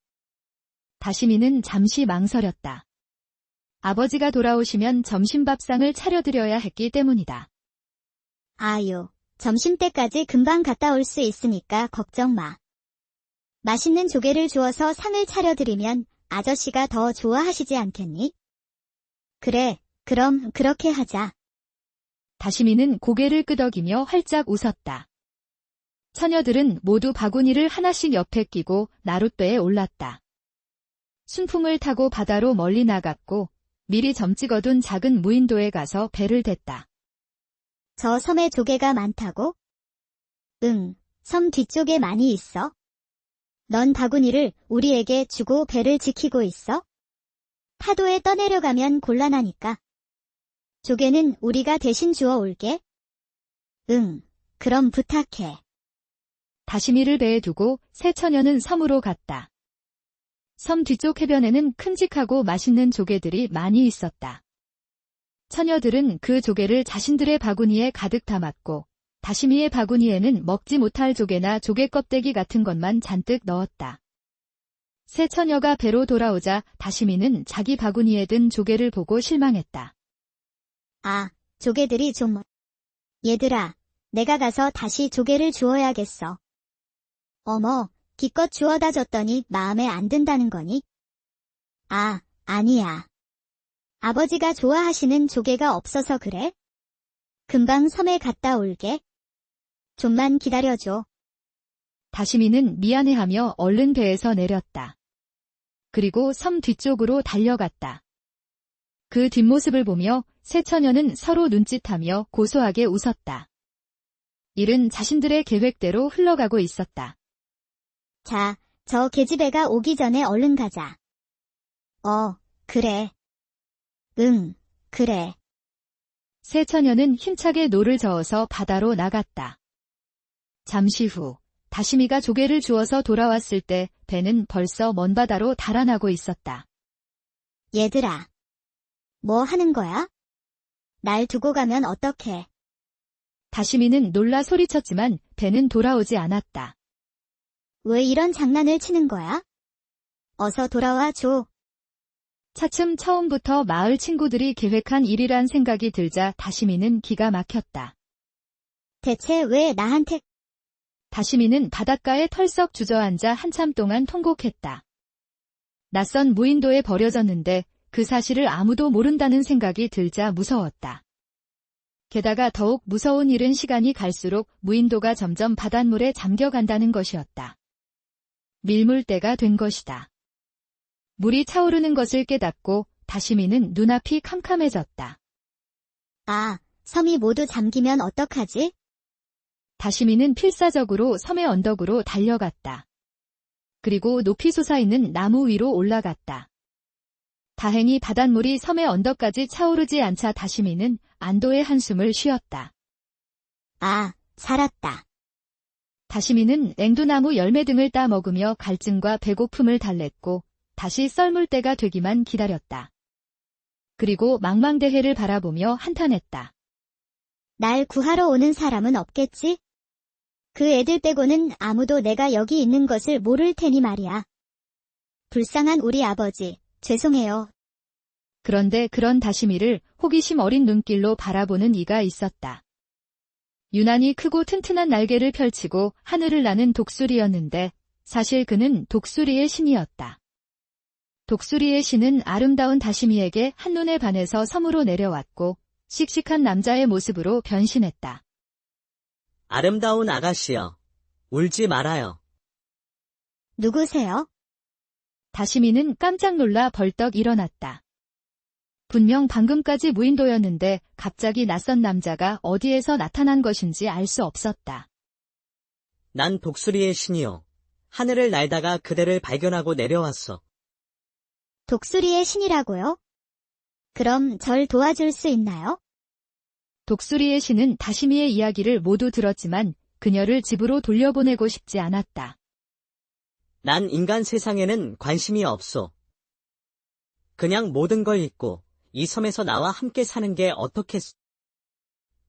다시미는 잠시 망설였다. 아버지가 돌아오시면 점심밥상을 차려드려야 했기 때문이다. 아유, 점심때까지 금방 갔다 올 수 있으니까 걱정 마. 맛있는 조개를 주워서 상을 차려드리면 아저씨가 더 좋아하시지 않겠니? 그래, 그럼 그렇게 하자. 다시미는 고개를 끄덕이며 활짝 웃었다. 처녀들은 모두 바구니를 하나씩 옆에 끼고 나룻배에 올랐다. 순풍을 타고 바다로 멀리 나갔고 미리 점 찍어둔 작은 무인도에 가서 배를 댔다. 저 섬에 조개가 많다고? 응, 섬 뒤쪽에 많이 있어. 넌 바구니를 우리에게 주고 배를 지키고 있어? 파도에 떠내려가면 곤란하니까. 조개는 우리가 대신 주워 올게. 응, 그럼 부탁해. 다시미를 배에 두고 새 처녀는 섬으로 갔다. 섬 뒤쪽 해변에는 큼직하고 맛있는 조개들이 많이 있었다. 처녀들은 그 조개를 자신들의 바구니에 가득 담았고 다시미의 바구니에는 먹지 못할 조개나 조개 껍데기 같은 것만 잔뜩 넣었다. 새 처녀가 배로 돌아오자 다시미는 자기 바구니에 든 조개를 보고 실망했다. 아, 조개들이 좀... 얘들아, 내가 가서 다시 조개를 주워야겠어. 어머, 기껏 주워다 줬더니 마음에 안 든다는 거니? 아, 아니야. 아버지가 좋아하시는 조개가 없어서 그래? 금방 섬에 갔다 올게. 좀만 기다려줘. 다시미는 미안해하며 얼른 배에서 내렸다. 그리고 섬 뒤쪽으로 달려갔다. 그 뒷모습을 보며 새 처녀는 서로 눈짓하며 고소하게 웃었다. 일은 자신들의 계획대로 흘러가고 있었다. 자, 저 계집애가 오기 전에 얼른 가자. 그래. 응, 그래. 새 처녀는 힘차게 노를 저어서 바다로 나갔다. 잠시 후 다시미가 조개를 주워서 돌아왔을 때 배는 벌써 먼 바다로 달아나고 있었다. 얘들아. 뭐 하는 거야? 날 두고 가면 어떡해? 다시미는 놀라 소리쳤지만 배는 돌아오지 않았다. 왜 이런 장난을 치는 거야? 어서 돌아와 줘. 차츰 처음부터 마을 친구들이 계획한 일이란 생각이 들자 다시미는 기가 막혔다. 대체 왜 나한테... 다시미는 바닷가에 털썩 주저앉아 한참 동안 통곡했다. 낯선 무인도에 버려졌는데 그 사실을 아무도 모른다는 생각이 들자 무서웠다. 게다가 더욱 무서운 일은 시간이 갈수록 무인도가 점점 바닷물에 잠겨간다는 것이었다. 밀물대가 된 것이다. 물이 차오르는 것을 깨닫고 다시미는 눈앞이 캄캄해졌다. 아, 섬이 모두 잠기면 어떡하지? 다시미는 필사적으로 섬의 언덕으로 달려갔다. 그리고 높이 솟아있는 나무 위로 올라갔다. 다행히 바닷물이 섬의 언덕까지 차오르지 않자 다시미는 안도의 한숨을 쉬었다. 아, 살았다. 다시미는 앵두나무 열매 등을 따먹으며 갈증과 배고픔을 달랬고 다시 썰물 때가 되기만 기다렸다. 그리고 망망대해를 바라보며 한탄했다. 날 구하러 오는 사람은 없겠지? 그 애들 빼고는 아무도 내가 여기 있는 것을 모를 테니 말이야. 불쌍한 우리 아버지, 죄송해요. 그런데 그런 다시미를 호기심 어린 눈길로 바라보는 이가 있었다. 유난히 크고 튼튼한 날개를 펼치고 하늘을 나는 독수리였는데 사실 그는 독수리의 신이었다. 독수리의 신은 아름다운 다시미에게 한눈에 반해서 섬으로 내려왔고 씩씩한 남자의 모습으로 변신했다. 아름다운 아가씨여, 울지 말아요. 누구세요? 다시미는 깜짝 놀라 벌떡 일어났다. 분명 방금까지 무인도였는데 갑자기 낯선 남자가 어디에서 나타난 것인지 알 수 없었다. 난 독수리의 신이요. 하늘을 날다가 그대를 발견하고 내려왔어. 독수리의 신이라고요? 그럼 절 도와줄 수 있나요? 독수리의 신은 다시미의 이야기를 모두 들었지만 그녀를 집으로 돌려보내고 싶지 않았다. 난 인간 세상에는 관심이 없어. 그냥 모든 걸 잊고 이 섬에서 나와 함께 사는 게 어떻겠어?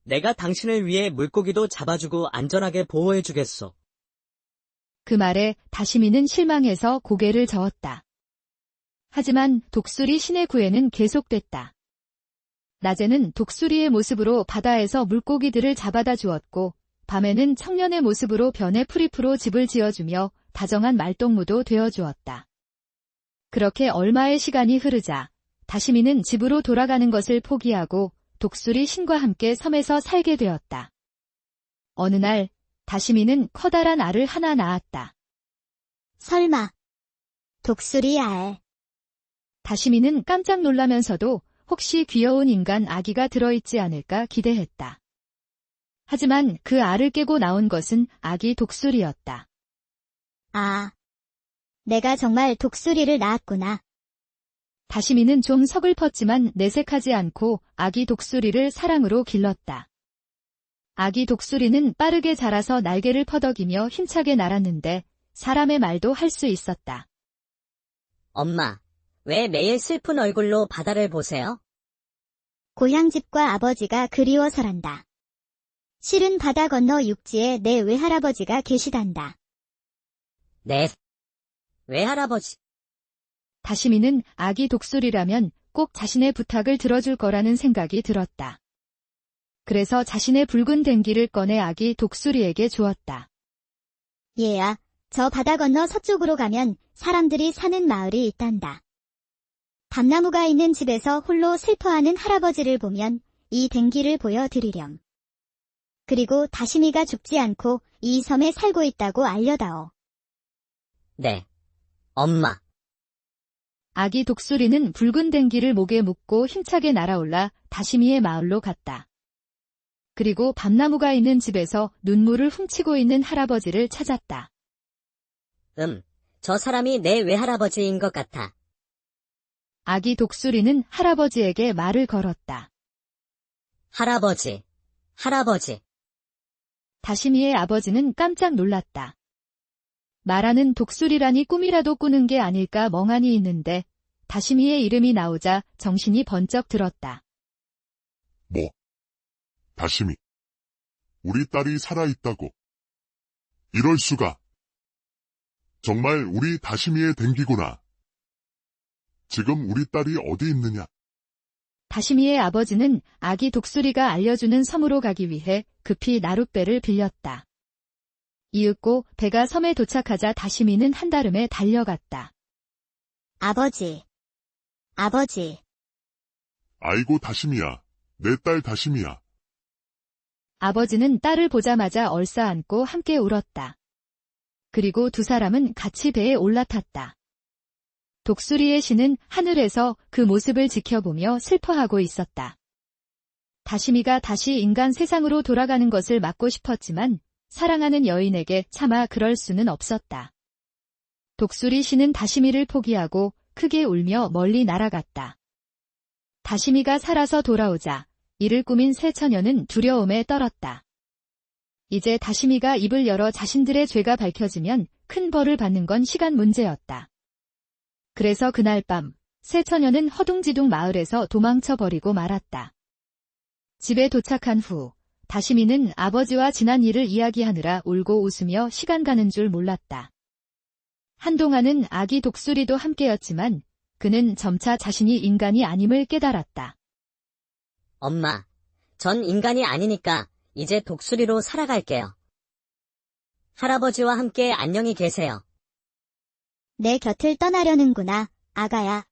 내가 당신을 위해 물고기도 잡아주고 안전하게 보호해주겠어. 그 말에 다시미는 실망해서 고개를 저었다. 하지만 독수리 신의 구애는 계속됐다. 낮에는 독수리의 모습으로 바다에서 물고기들을 잡아다 주었고 밤에는 청년의 모습으로 변해 프리프로 집을 지어주며 다정한 말동무도 되어주었다. 그렇게 얼마의 시간이 흐르자 다시미는 집으로 돌아가는 것을 포기하고 독수리 신과 함께 섬에서 살게 되었다. 어느 날 다시미는 커다란 알을 하나 낳았다. 설마, 독수리 알. 다시미는 깜짝 놀라면서도 혹시 귀여운 인간 아기가 들어있지 않을까 기대했다. 하지만 그 알을 깨고 나온 것은 아기 독수리였다. 아, 내가 정말 독수리를 낳았구나. 다시미는 좀 서글펐지만 내색하지 않고 아기 독수리를 사랑으로 길렀다. 아기 독수리는 빠르게 자라서 날개를 퍼덕이며 힘차게 날았는데 사람의 말도 할 수 있었다. 엄마, 왜 매일 슬픈 얼굴로 바다를 보세요? 고향집과 아버지가 그리워서란다. 실은 바다 건너 육지에 내 외할아버지가 계시단다. 네. 외할아버지. 다시미는 아기 독수리라면 꼭 자신의 부탁을 들어줄 거라는 생각이 들었다. 그래서 자신의 붉은 댕기를 꺼내 아기 독수리에게 주었다. 얘야, 저 바다 건너 서쪽으로 가면 사람들이 사는 마을이 있단다. 밤나무가 있는 집에서 홀로 슬퍼하는 할아버지를 보면 이 댕기를 보여드리렴. 그리고 다시미가 죽지 않고 이 섬에 살고 있다고 알려다오. 네. 엄마. 아기 독수리는 붉은 댕기를 목에 묶고 힘차게 날아올라 다시미의 마을로 갔다. 그리고 밤나무가 있는 집에서 눈물을 훔치고 있는 할아버지를 찾았다. 저 사람이 내 외할아버지인 것 같아. 아기 독수리는 할아버지에게 말을 걸었다. 할아버지. 할아버지. 다시미의 아버지는 깜짝 놀랐다. 말하는 독수리라니 꿈이라도 꾸는 게 아닐까 멍하니 있는데 다시미의 이름이 나오자 정신이 번쩍 들었다. 뭐? 다시미. 우리 딸이 살아있다고. 이럴 수가. 정말 우리 다시미의 댕기구나. 지금 우리 딸이 어디 있느냐? 다시미의 아버지는 아기 독수리가 알려주는 섬으로 가기 위해 급히 나룻배를 빌렸다. 이윽고 배가 섬에 도착하자 다시미는 한달음에 달려갔다. 아버지. 아버지. 아이고 다시미야. 내 딸 다시미야. 아버지는 딸을 보자마자 얼싸안고 함께 울었다. 그리고 두 사람은 같이 배에 올라탔다. 독수리의 신은 하늘에서 그 모습을 지켜보며 슬퍼하고 있었다. 다시미가 다시 인간 세상으로 돌아가는 것을 막고 싶었지만 사랑하는 여인에게 차마 그럴 수는 없었다. 독수리 신은 다시미를 포기하고 크게 울며 멀리 날아갔다. 다시미가 살아서 돌아오자 이를 꾸민 새 처녀는 두려움에 떨었다. 이제 다시미가 입을 열어 자신들의 죄가 밝혀지면 큰 벌을 받는 건 시간 문제였다. 그래서 그날 밤 새 처녀는 허둥지둥 마을에서 도망쳐버리고 말았다. 집에 도착한 후 다시미는 아버지와 지난 일을 이야기하느라 울고 웃으며 시간 가는 줄 몰랐다. 한동안은 아기 독수리도 함께였지만 그는 점차 자신이 인간이 아님을 깨달았다. 엄마, 전 인간이 아니니까 이제 독수리로 살아갈게요. 할아버지와 함께 안녕히 계세요. 내 곁을 떠나려는구나, 아가야.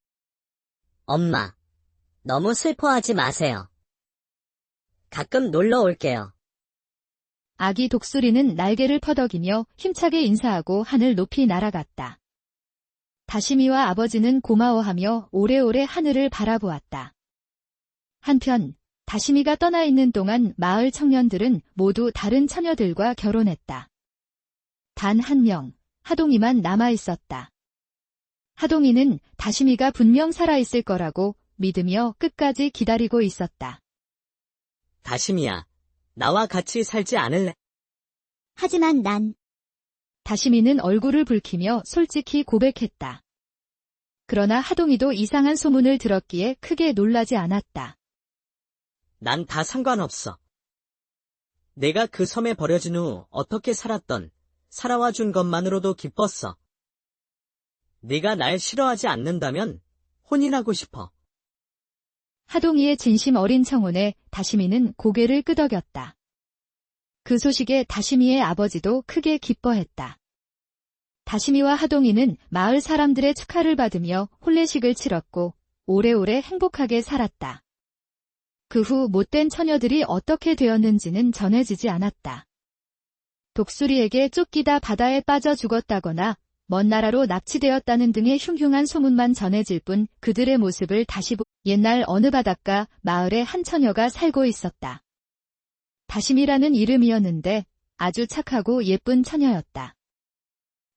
엄마, 너무 슬퍼하지 마세요. 가끔 놀러 올게요. 아기 독수리는 날개를 퍼덕이며 힘차게 인사하고 하늘 높이 날아갔다. 다시미와 아버지는 고마워하며 오래오래 하늘을 바라보았다. 한편 다시미가 떠나 있는 동안 마을 청년들은 모두 다른 처녀들과 결혼했다. 단 한 명, 하동이만 남아 있었다. 하동이는 다시미가 분명 살아있을 거라고 믿으며 끝까지 기다리고 있었다. 다시미야, 나와 같이 살지 않을래? 하지만 난 다시미는 얼굴을 붉히며 솔직히 고백했다. 그러나 하동이도 이상한 소문을 들었기에 크게 놀라지 않았다. 난 다 상관없어. 내가 그 섬에 버려진 후 어떻게 살았던, 살아와 준 것만으로도 기뻤어. 네가 날 싫어하지 않는다면 혼인하고 싶어. 하동이의 진심 어린 청혼에 다시미는 고개를 끄덕였다. 그 소식에 다시미의 아버지도 크게 기뻐했다. 다시미와 하동이는 마을 사람들의 축하를 받으며 혼례식을 치렀고 오래오래 행복하게 살았다. 그 후 못된 처녀들이 어떻게 되었는지는 전해지지 않았다. 독수리에게 쫓기다 바다에 빠져 죽었다거나 먼 나라로 납치되었다는 등의 흉흉한 소문만 전해질 뿐 그들의 모습을 다시 옛날 어느 바닷가 마을에 한 처녀가 살고 있었다. 다심이라는 이름이었는데 아주 착하고 예쁜 처녀였다.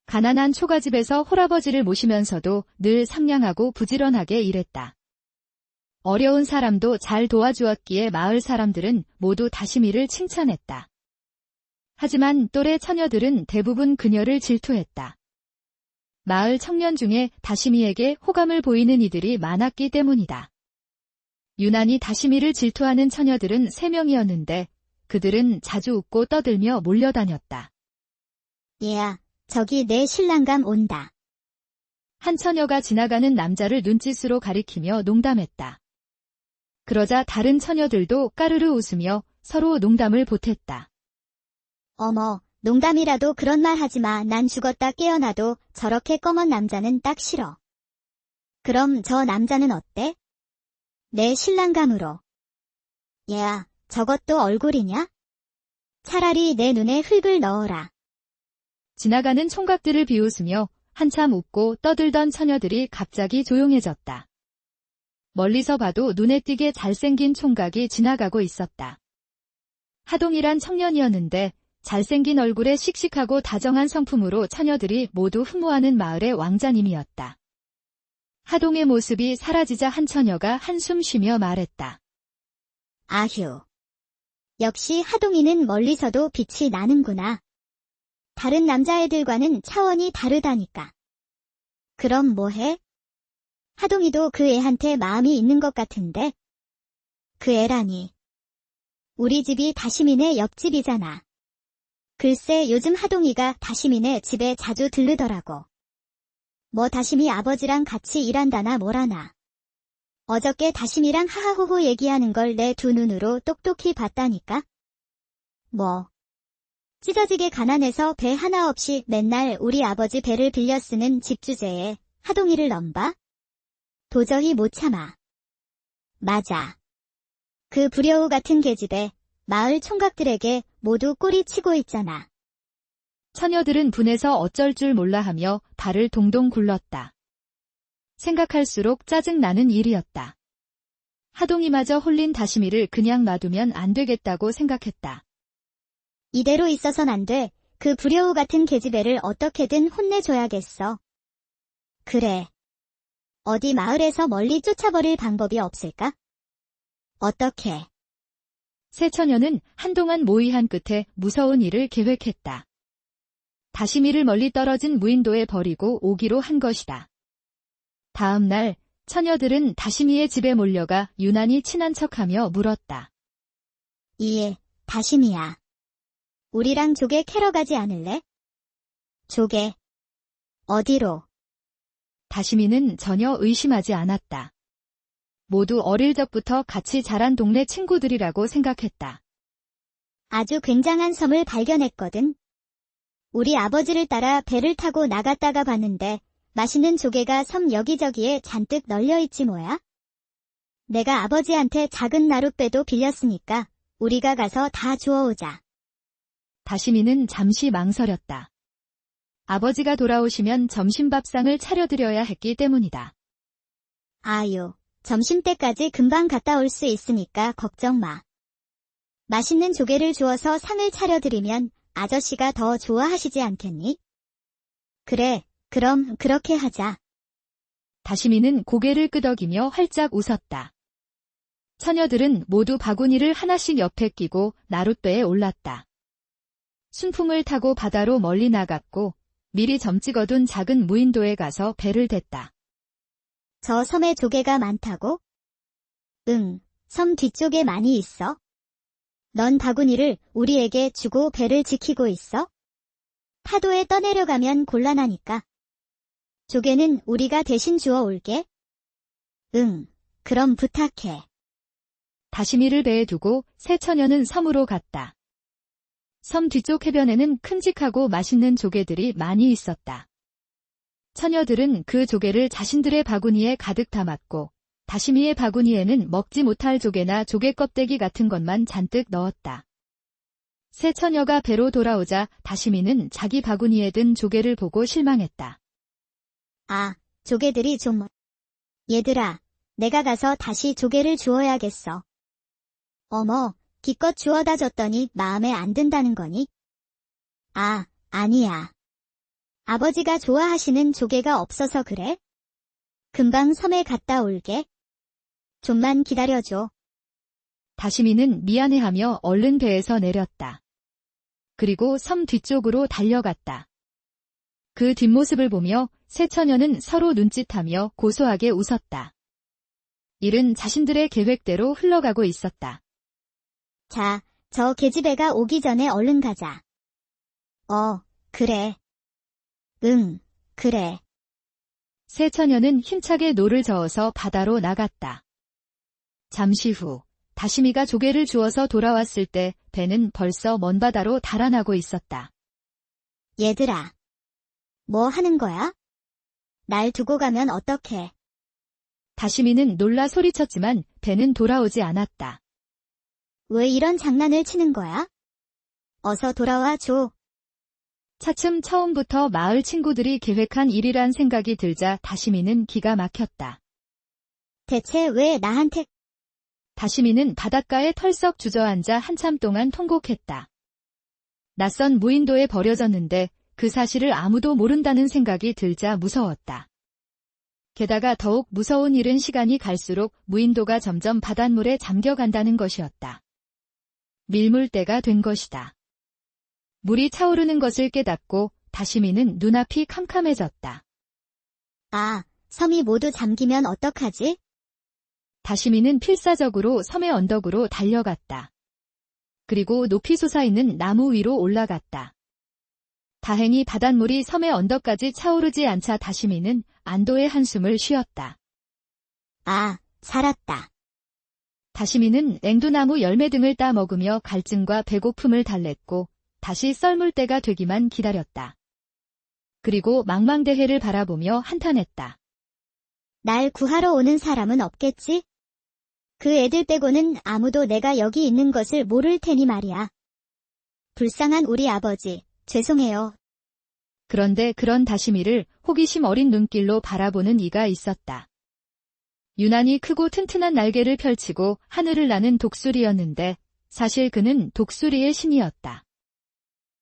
가난한 초가집에서 홀아버지를 모시면서도 늘 상냥하고 부지런하게 일했다. 어려운 사람도 잘 도와주었기에 마을 사람들은 모두 다시미를 칭찬했다. 하지만 또래 처녀들은 대부분 그녀를 질투했다. 마을 청년 중에 다시미에게 호감을 보이는 이들이 많았기 때문이다. 유난히 다시미를 질투하는 처녀들은 3명이었는데 그들은 자주 웃고 떠들며 몰려다녔다. 얘야, 저기 내 신랑감 온다. 한 처녀가 지나가는 남자를 눈짓으로 가리키며 농담했다. 그러자 다른 처녀들도 까르르 웃으며 서로 농담을 보탰다. 어머, 농담이라도 그런 말 하지 마. 난 죽었다 깨어나도 저렇게 검은 남자는 딱 싫어. 그럼 저 남자는 어때? 내 신랑감으로. 얘야, 저것도 얼굴이냐? 차라리 내 눈에 흙을 넣어라. 지나가는 총각들을 비웃으며 한참 웃고 떠들던 처녀들이 갑자기 조용해졌다. 멀리서 봐도 눈에 띄게 잘생긴 총각이 지나가고 있었다. 하동이란 청년이었는데 잘생긴 얼굴에 씩씩하고 다정한 성품으로 처녀들이 모두 흠모하는 마을의 왕자님이었다. 하동의 모습이 사라지자 한 처녀가 한숨 쉬며 말했다. 아휴. 역시 하동이는 멀리서도 빛이 나는구나. 다른 남자애들과는 차원이 다르다니까. 그럼 뭐해? 하동이도 그 애한테 마음이 있는 것 같은데. 그 애라니. 우리 집이 다시미네 옆집이잖아. 글쎄 요즘 하동이가 다시미네 집에 자주 들르더라고. 뭐 다시미 아버지랑 같이 일한다나 뭐라나. 어저께 다시미랑 하하호호 얘기하는 걸 내 두 눈으로 똑똑히 봤다니까. 뭐. 찢어지게 가난해서 배 하나 없이 맨날 우리 아버지 배를 빌려 쓰는 집 주제에 하동이를 넘봐? 도저히 못 참아. 맞아. 그 불효우 같은 계집애 마을 총각들에게 모두 꼬리 치고 있잖아. 처녀들은 분해서 어쩔 줄 몰라 하며 발을 동동 굴렀다. 생각할수록 짜증나는 일이었다. 하동이마저 홀린 다시미를 그냥 놔두면 안 되겠다고 생각했다. 이대로 있어선 안 돼. 그 불효우 같은 계집애를 어떻게든 혼내줘야겠어. 그래. 어디 마을에서 멀리 쫓아버릴 방법이 없을까? 어떻게? 새처녀는 한동안 모의한 끝에 무서운 일을 계획했다. 다시미를 멀리 떨어진 무인도에 버리고 오기로 한 것이다. 다음 날 처녀들은 다시미의 집에 몰려가 유난히 친한 척하며 물었다. 예, 다시미야. 우리랑 조개 캐러 가지 않을래? 조개. 어디로? 다시미는 전혀 의심하지 않았다. 모두 어릴 적부터 같이 자란 동네 친구들이라고 생각했다. 아주 굉장한 섬을 발견했거든. 우리 아버지를 따라 배를 타고 나갔다가 봤는데 맛있는 조개가 섬 여기저기에 잔뜩 널려있지 뭐야? 내가 아버지한테 작은 나룻배도 빌렸으니까 우리가 가서 다 주워오자. 다시미는 잠시 망설였다. 아버지가 돌아오시면 점심밥상을 차려드려야 했기 때문이다. 아유, 점심때까지 금방 갔다 올 수 있으니까 걱정 마. 맛있는 조개를 주워서 상을 차려드리면 아저씨가 더 좋아하시지 않겠니? 그래, 그럼 그렇게 하자. 다시미는 고개를 끄덕이며 활짝 웃었다. 처녀들은 모두 바구니를 하나씩 옆에 끼고 나룻배에 올랐다. 순풍을 타고 바다로 멀리 나갔고 미리 점 찍어둔 작은 무인도에 가서 배를 댔다. 저 섬에 조개가 많다고? 응, 섬 뒤쪽에 많이 있어. 넌 바구니를 우리에게 주고 배를 지키고 있어? 파도에 떠내려가면 곤란하니까. 조개는 우리가 대신 주워 올게. 응, 그럼 부탁해. 다시미를 배에 두고 새 처녀는 섬으로 갔다. 섬 뒤쪽 해변에는 큼직하고 맛있는 조개들이 많이 있었다. 처녀들은 그 조개를 자신들의 바구니에 가득 담았고 다시미의 바구니에는 먹지 못할 조개나 조개 껍데기 같은 것만 잔뜩 넣었다. 새 처녀가 배로 돌아오자 다시미는 자기 바구니에 든 조개를 보고 실망했다. 아, 조개들이 좀... 얘들아, 내가 가서 다시 조개를 주워야겠어. 어머, 기껏 주워다 줬더니 마음에 안 든다는 거니? 아, 아니야. 아버지가 좋아하시는 조개가 없어서 그래? 금방 섬에 갔다 올게. 좀만 기다려줘. 다시미는 미안해하며 얼른 배에서 내렸다. 그리고 섬 뒤쪽으로 달려갔다. 그 뒷모습을 보며 새 처녀는 서로 눈짓하며 고소하게 웃었다. 일은 자신들의 계획대로 흘러가고 있었다. 자, 저 계집애가 오기 전에 얼른 가자. 그래. 응, 그래. 새 처녀는 힘차게 노를 저어서 바다로 나갔다. 잠시 후 다시미가 조개를 주워서 돌아왔을 때 배는 벌써 먼 바다로 달아나고 있었다. 얘들아. 뭐 하는 거야? 날 두고 가면 어떡해? 다시미는 놀라 소리쳤지만 배는 돌아오지 않았다. 왜 이런 장난을 치는 거야? 어서 돌아와 줘. 차츰 처음부터 마을 친구들이 계획한 일이란 생각이 들자 다시미는 기가 막혔다. 대체 왜 나한테... 다시미는 바닷가에 털썩 주저앉아 한참 동안 통곡했다. 낯선 무인도에 버려졌는데 그 사실을 아무도 모른다는 생각이 들자 무서웠다. 게다가 더욱 무서운 일은 시간이 갈수록 무인도가 점점 바닷물에 잠겨간다는 것이었다. 밀물대가 된 것이다. 물이 차오르는 것을 깨닫고 다시미는 눈앞이 캄캄해졌다. 아, 섬이 모두 잠기면 어떡하지? 다시미는 필사적으로 섬의 언덕으로 달려갔다. 그리고 높이 솟아있는 나무 위로 올라갔다. 다행히 바닷물이 섬의 언덕까지 차오르지 않자 다시미는 안도의 한숨을 쉬었다. 아, 살았다. 다시미는 앵두나무 열매 등을 따먹으며 갈증과 배고픔을 달랬고 다시 썰물 때가 되기만 기다렸다. 그리고 망망대해를 바라보며 한탄했다. 날 구하러 오는 사람은 없겠지? 그 애들 빼고는 아무도 내가 여기 있는 것을 모를 테니 말이야. 불쌍한 우리 아버지, 죄송해요. 그런데 그런 다시미를 호기심 어린 눈길로 바라보는 이가 있었다. 유난히 크고 튼튼한 날개를 펼치고 하늘을 나는 독수리였는데 사실 그는 독수리의 신이었다.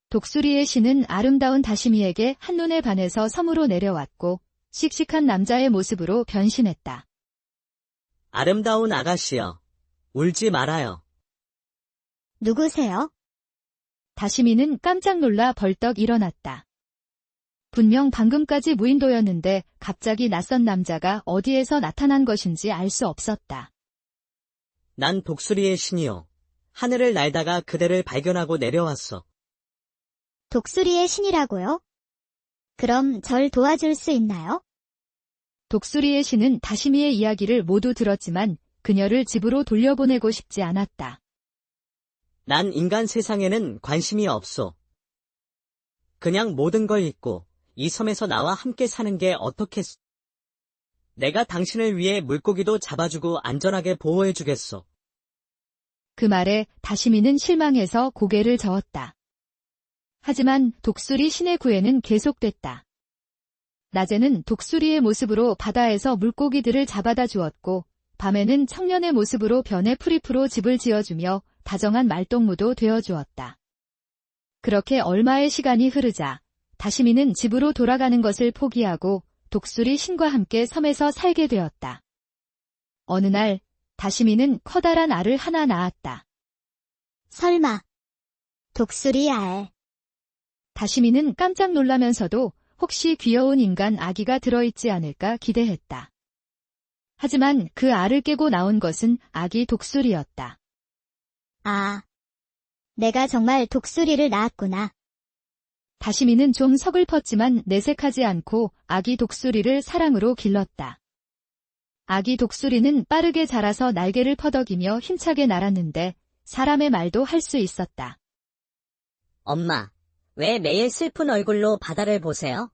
독수리의 신은 아름다운 다시미에게 한눈에 반해서 섬으로 내려왔고 씩씩한 남자의 모습으로 변신했다. 아름다운 아가씨여, 울지 말아요. 누구세요? 다시미는 깜짝 놀라 벌떡 일어났다. 분명 방금까지 무인도였는데 갑자기 낯선 남자가 어디에서 나타난 것인지 알 수 없었다. 난 독수리의 신이요. 하늘을 날다가 그대를 발견하고 내려왔어. 독수리의 신이라고요? 그럼 절 도와줄 수 있나요? 독수리의 신은 다시미의 이야기를 모두 들었지만 그녀를 집으로 돌려보내고 싶지 않았다. 난 인간 세상에는 관심이 없어. 그냥 모든 걸 잊고 이 섬에서 나와 함께 사는 게 어떻겠어? 내가 당신을 위해 물고기도 잡아주고 안전하게 보호해주겠어. 그 말에 다시미는 실망해서 고개를 저었다. 하지만 독수리 신의 구애는 계속됐다. 낮에는 독수리의 모습으로 바다에서 물고기들을 잡아다 주었고 밤에는 청년의 모습으로 변해 프리프로 집을 지어주며 다정한 말동무도 되어주었다. 그렇게 얼마의 시간이 흐르자 다시미는 집으로 돌아가는 것을 포기하고 독수리 신과 함께 섬에서 살게 되었다. 어느 날 다시미는 커다란 알을 하나 낳았다. 설마, 독수리 알. 다시미는 깜짝 놀라면서도 혹시 귀여운 인간 아기가 들어있지 않을까 기대했다. 하지만 그 알을 깨고 나온 것은 아기 독수리였다. 아, 내가 정말 독수리를 낳았구나. 다시미는 좀 서글펐지만 내색하지 않고 아기 독수리를 사랑으로 길렀다. 아기 독수리는 빠르게 자라서 날개를 퍼덕이며 힘차게 날았는데 사람의 말도 할 수 있었다. 엄마, 왜 매일 슬픈 얼굴로 바다를 보세요?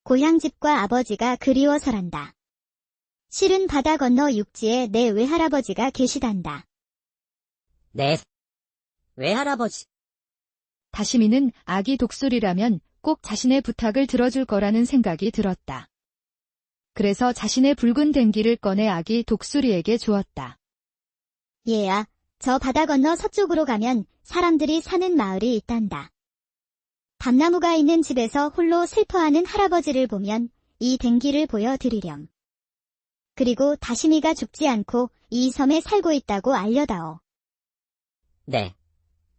고향집과 아버지가 그리워서란다. 실은 바다 건너 육지에 내 외할아버지가 계시단다. 네. 외할아버지. 다시미는 아기 독수리라면 꼭 자신의 부탁을 들어줄 거라는 생각이 들었다. 그래서 자신의 붉은 댕기를 꺼내 아기 독수리에게 주었다. 얘야, 저 바다 건너 서쪽으로 가면 사람들이 사는 마을이 있단다. 밤나무가 있는 집에서 홀로 슬퍼하는 할아버지를 보면 이 댕기를 보여드리렴. 그리고 다시미가 죽지 않고 이 섬에 살고 있다고 알려다오. 네.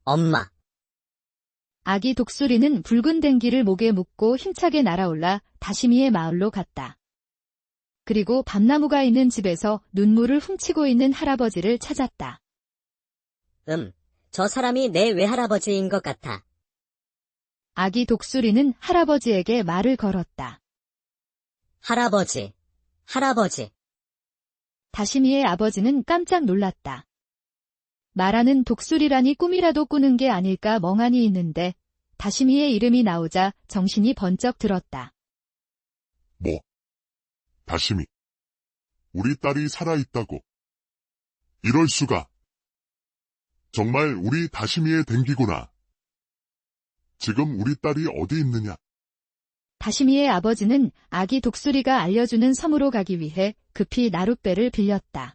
엄마. 아기 독수리는 붉은 댕기를 목에 묶고 힘차게 날아올라 다시미의 마을로 갔다. 그리고 밤나무가 있는 집에서 눈물을 훔치고 있는 할아버지를 찾았다. 저 사람이 내 외할아버지인 것 같아. 아기 독수리는 할아버지에게 말을 걸었다. 할아버지. 할아버지. 다시미의 아버지는 깜짝 놀랐다. 말하는 독수리라니 꿈이라도 꾸는 게 아닐까 멍하니 있는데 다시미의 이름이 나오자 정신이 번쩍 들었다. 뭐? 다시미. 우리 딸이 살아있다고. 이럴 수가. 정말 우리 다시미의 댕기구나. 지금 우리 딸이 어디 있느냐? 다시미의 아버지는 아기 독수리가 알려주는 섬으로 가기 위해 급히 나룻배를 빌렸다.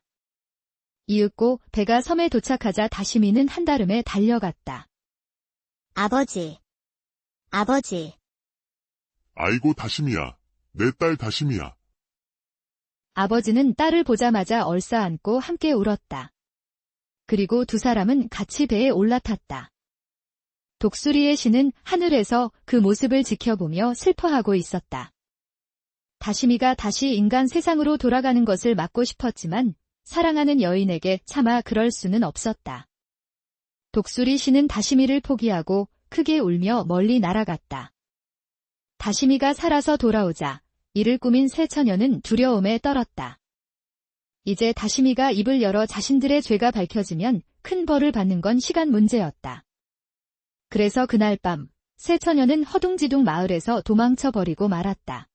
이윽고 배가 섬에 도착하자 다시미는 한달음에 달려갔다. 아버지. 아버지. 아이고 다시미야. 내 딸 다시미야. 아버지는 딸을 보자마자 얼싸안고 함께 울었다. 그리고 두 사람은 같이 배에 올라탔다. 독수리의 신은 하늘에서 그 모습을 지켜보며 슬퍼하고 있었다. 다시미가 다시 인간 세상으로 돌아가는 것을 막고 싶었지만 사랑하는 여인에게 차마 그럴 수는 없었다. 독수리 신은 다시미를 포기하고 크게 울며 멀리 날아갔다. 다시미가 살아서 돌아오자 이를 꾸민 새 처녀는 두려움에 떨었다. 이제 다시미가 입을 열어 자신들의 죄가 밝혀지면 큰 벌을 받는 건 시간 문제였다. 그래서 그날 밤 새 처녀는 허둥지둥 마을에서 도망쳐버리고 말았다.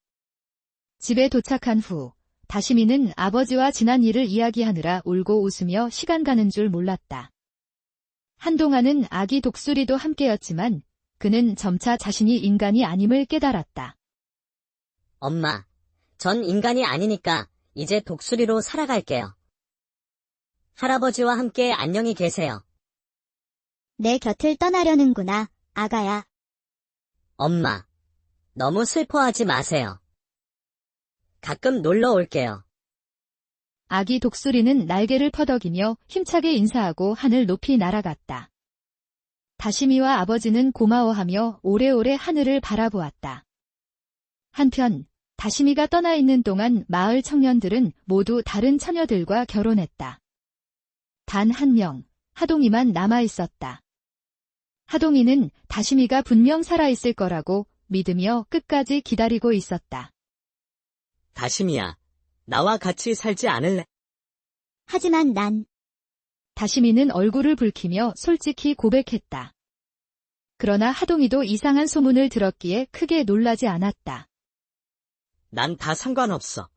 집에 도착한 후 다시미는 아버지와 지난 일을 이야기하느라 울고 웃으며 시간 가는 줄 몰랐다. 한동안은 아기 독수리도 함께였지만 그는 점차 자신이 인간이 아님을 깨달았다. 엄마, 전 인간이 아니니까 이제 독수리로 살아갈게요. 할아버지와 함께 안녕히 계세요. 내 곁을 떠나려는구나, 아가야. 엄마, 너무 슬퍼하지 마세요. 가끔 놀러 올게요. 아기 독수리는 날개를 퍼덕이며 힘차게 인사하고 하늘 높이 날아갔다. 다시미와 아버지는 고마워하며 오래오래 하늘을 바라보았다. 한편 다시미가 떠나 있는 동안 마을 청년들은 모두 다른 처녀들과 결혼했다. 단 한 명, 하동이만 남아 있었다. 하동이는 다시미가 분명 살아있을 거라고 믿으며 끝까지 기다리고 있었다. 다시미야, 나와 같이 살지 않을래? 하지만 난 다시미는 얼굴을 붉히며 솔직히 고백했다. 그러나 하동이도 이상한 소문을 들었기에 크게 놀라지 않았다. 난 다 상관없어.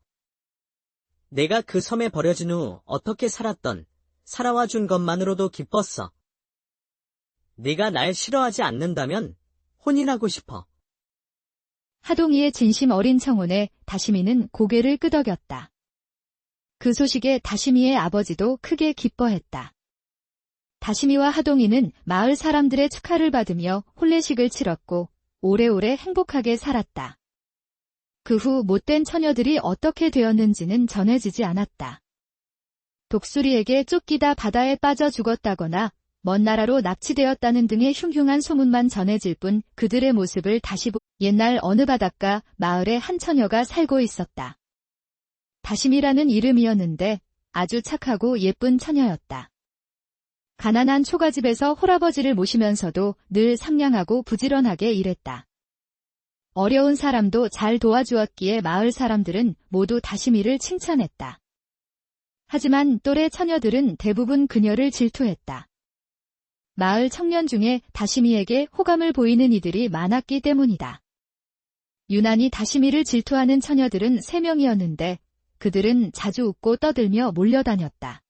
내가 그 섬에 버려진 후 어떻게 살았던, 살아와 준 것만으로도 기뻤어. 네가 날 싫어하지 않는다면 혼인하고 싶어. 하동이의 진심 어린 청혼에 다시미는 고개를 끄덕였다. 그 소식에 다시미의 아버지도 크게 기뻐했다. 다시미와 하동이는 마을 사람들의 축하를 받으며 혼례식을 치렀고 오래오래 행복하게 살았다. 그 후 못된 처녀들이 어떻게 되었는지는 전해지지 않았다. 독수리에게 쫓기다 바다에 빠져 죽었다거나 먼 나라로 납치되었다는 등의 흉흉한 소문만 전해질 뿐 그들의 모습을 다시 옛날 어느 바닷가 마을에 한 처녀가 살고 있었다. 다심이라는 이름이었는데 아주 착하고 예쁜 처녀였다. 가난한 초가집에서 홀아버지를 모시면서도 늘 상냥하고 부지런하게 일했다. 어려운 사람도 잘 도와주었기에 마을 사람들은 모두 다시미를 칭찬했다. 하지만 또래 처녀들은 대부분 그녀를 질투했다. 마을 청년 중에 다시미에게 호감을 보이는 이들이 많았기 때문이다. 유난히 다시미를 질투하는 처녀들은 3명이었는데 그들은 자주 웃고 떠들며 몰려다녔다.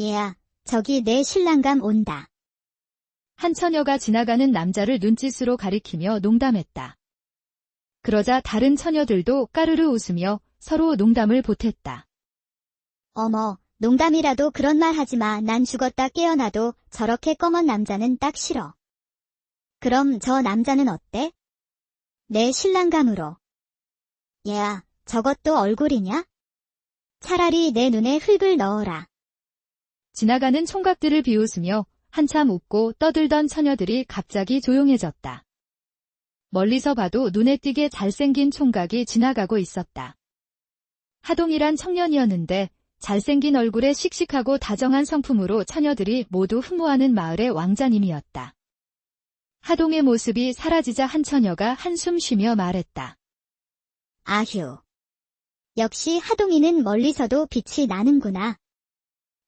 얘야, 저기 내 신랑감 온다. 한 처녀가 지나가는 남자를 눈짓으로 가리키며 농담했다. 그러자 다른 처녀들도 까르르 웃으며 서로 농담을 보탰다. 어머, 농담이라도 그런 말 하지 마. 난 죽었다 깨어나도 저렇게 검은 남자는 딱 싫어. 그럼 저 남자는 어때? 내 신랑감으로. 얘야, 저것도 얼굴이냐? 차라리 내 눈에 흙을 넣어라. 지나가는 총각들을 비웃으며 한참 웃고 떠들던 처녀들이 갑자기 조용해졌다. 멀리서 봐도 눈에 띄게 잘생긴 총각이 지나가고 있었다. 하동이란 청년이었는데 잘생긴 얼굴에 씩씩하고 다정한 성품으로 처녀들이 모두 흠모하는 마을의 왕자님이었다. 하동의 모습이 사라지자 한 처녀가 한숨 쉬며 말했다. 아휴. 역시 하동이는 멀리서도 빛이 나는구나.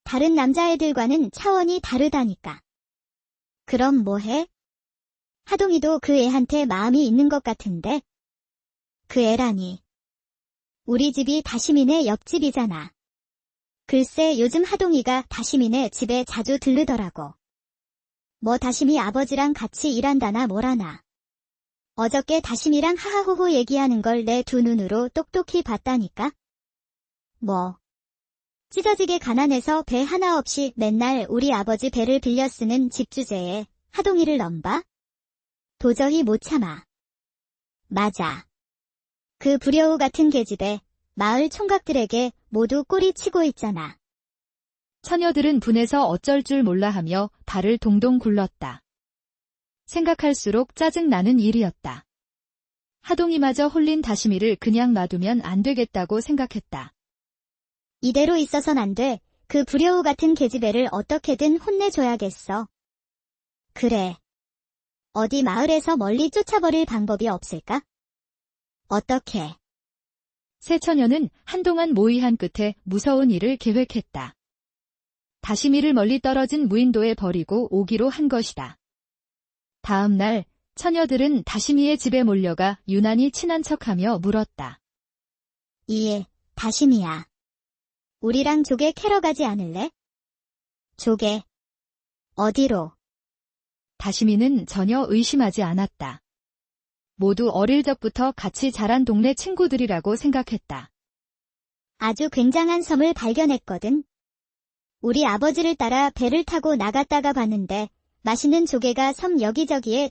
다른 남자애들과는 차원이 다르다니까. 그럼 뭐해? 하동이도 그 애한테 마음이 있는 것 같은데. 그 애라니. 우리 집이 다시미네 옆집이잖아. 글쎄 요즘 하동이가 다시미네 집에 자주 들르더라고. 뭐 다시미 아버지랑 같이 일한다나 뭐라나. 어저께 다시미랑 하하호호 얘기하는 걸 내 두 눈으로 똑똑히 봤다니까. 뭐. 찢어지게 가난해서 배 하나 없이 맨날 우리 아버지 배를 빌려 쓰는 집 주제에 하동이를 넘봐? 도저히 못 참아. 맞아. 그 불여우 같은 계집애 마을 총각들에게 모두 꼬리치고 있잖아. 처녀들은 분해서 어쩔 줄 몰라 하며 발을 동동 굴렀다. 생각할수록 짜증나는 일이었다. 하동이마저 홀린 다시미를 그냥 놔두면 안 되겠다고 생각했다. 이대로 있어선 안 돼. 그 불여우 같은 계집애를 어떻게든 혼내줘야겠어. 그래. 어디 마을에서 멀리 쫓아버릴 방법이 없을까? 어떻게? 세 처녀는 한동안 모의한 끝에 무서운 일을 계획했다. 다시미를 멀리 떨어진 무인도에 버리고 오기로 한 것이다. 다음 날 처녀들은 다시미의 집에 몰려가 유난히 친한 척하며 물었다. 예, 다시미야. 우리랑 조개 캐러 가지 않을래? 조개. 어디로? 다시미는 전혀 의심하지 않았다. 모두 어릴 적부터 같이 자란 동네 친구들이라고 생각했다. 아주 굉장한 섬을 발견했거든. 우리 아버지를 따라 배를 타고 나갔다가 봤는데 맛있는 조개가 섬 여기저기에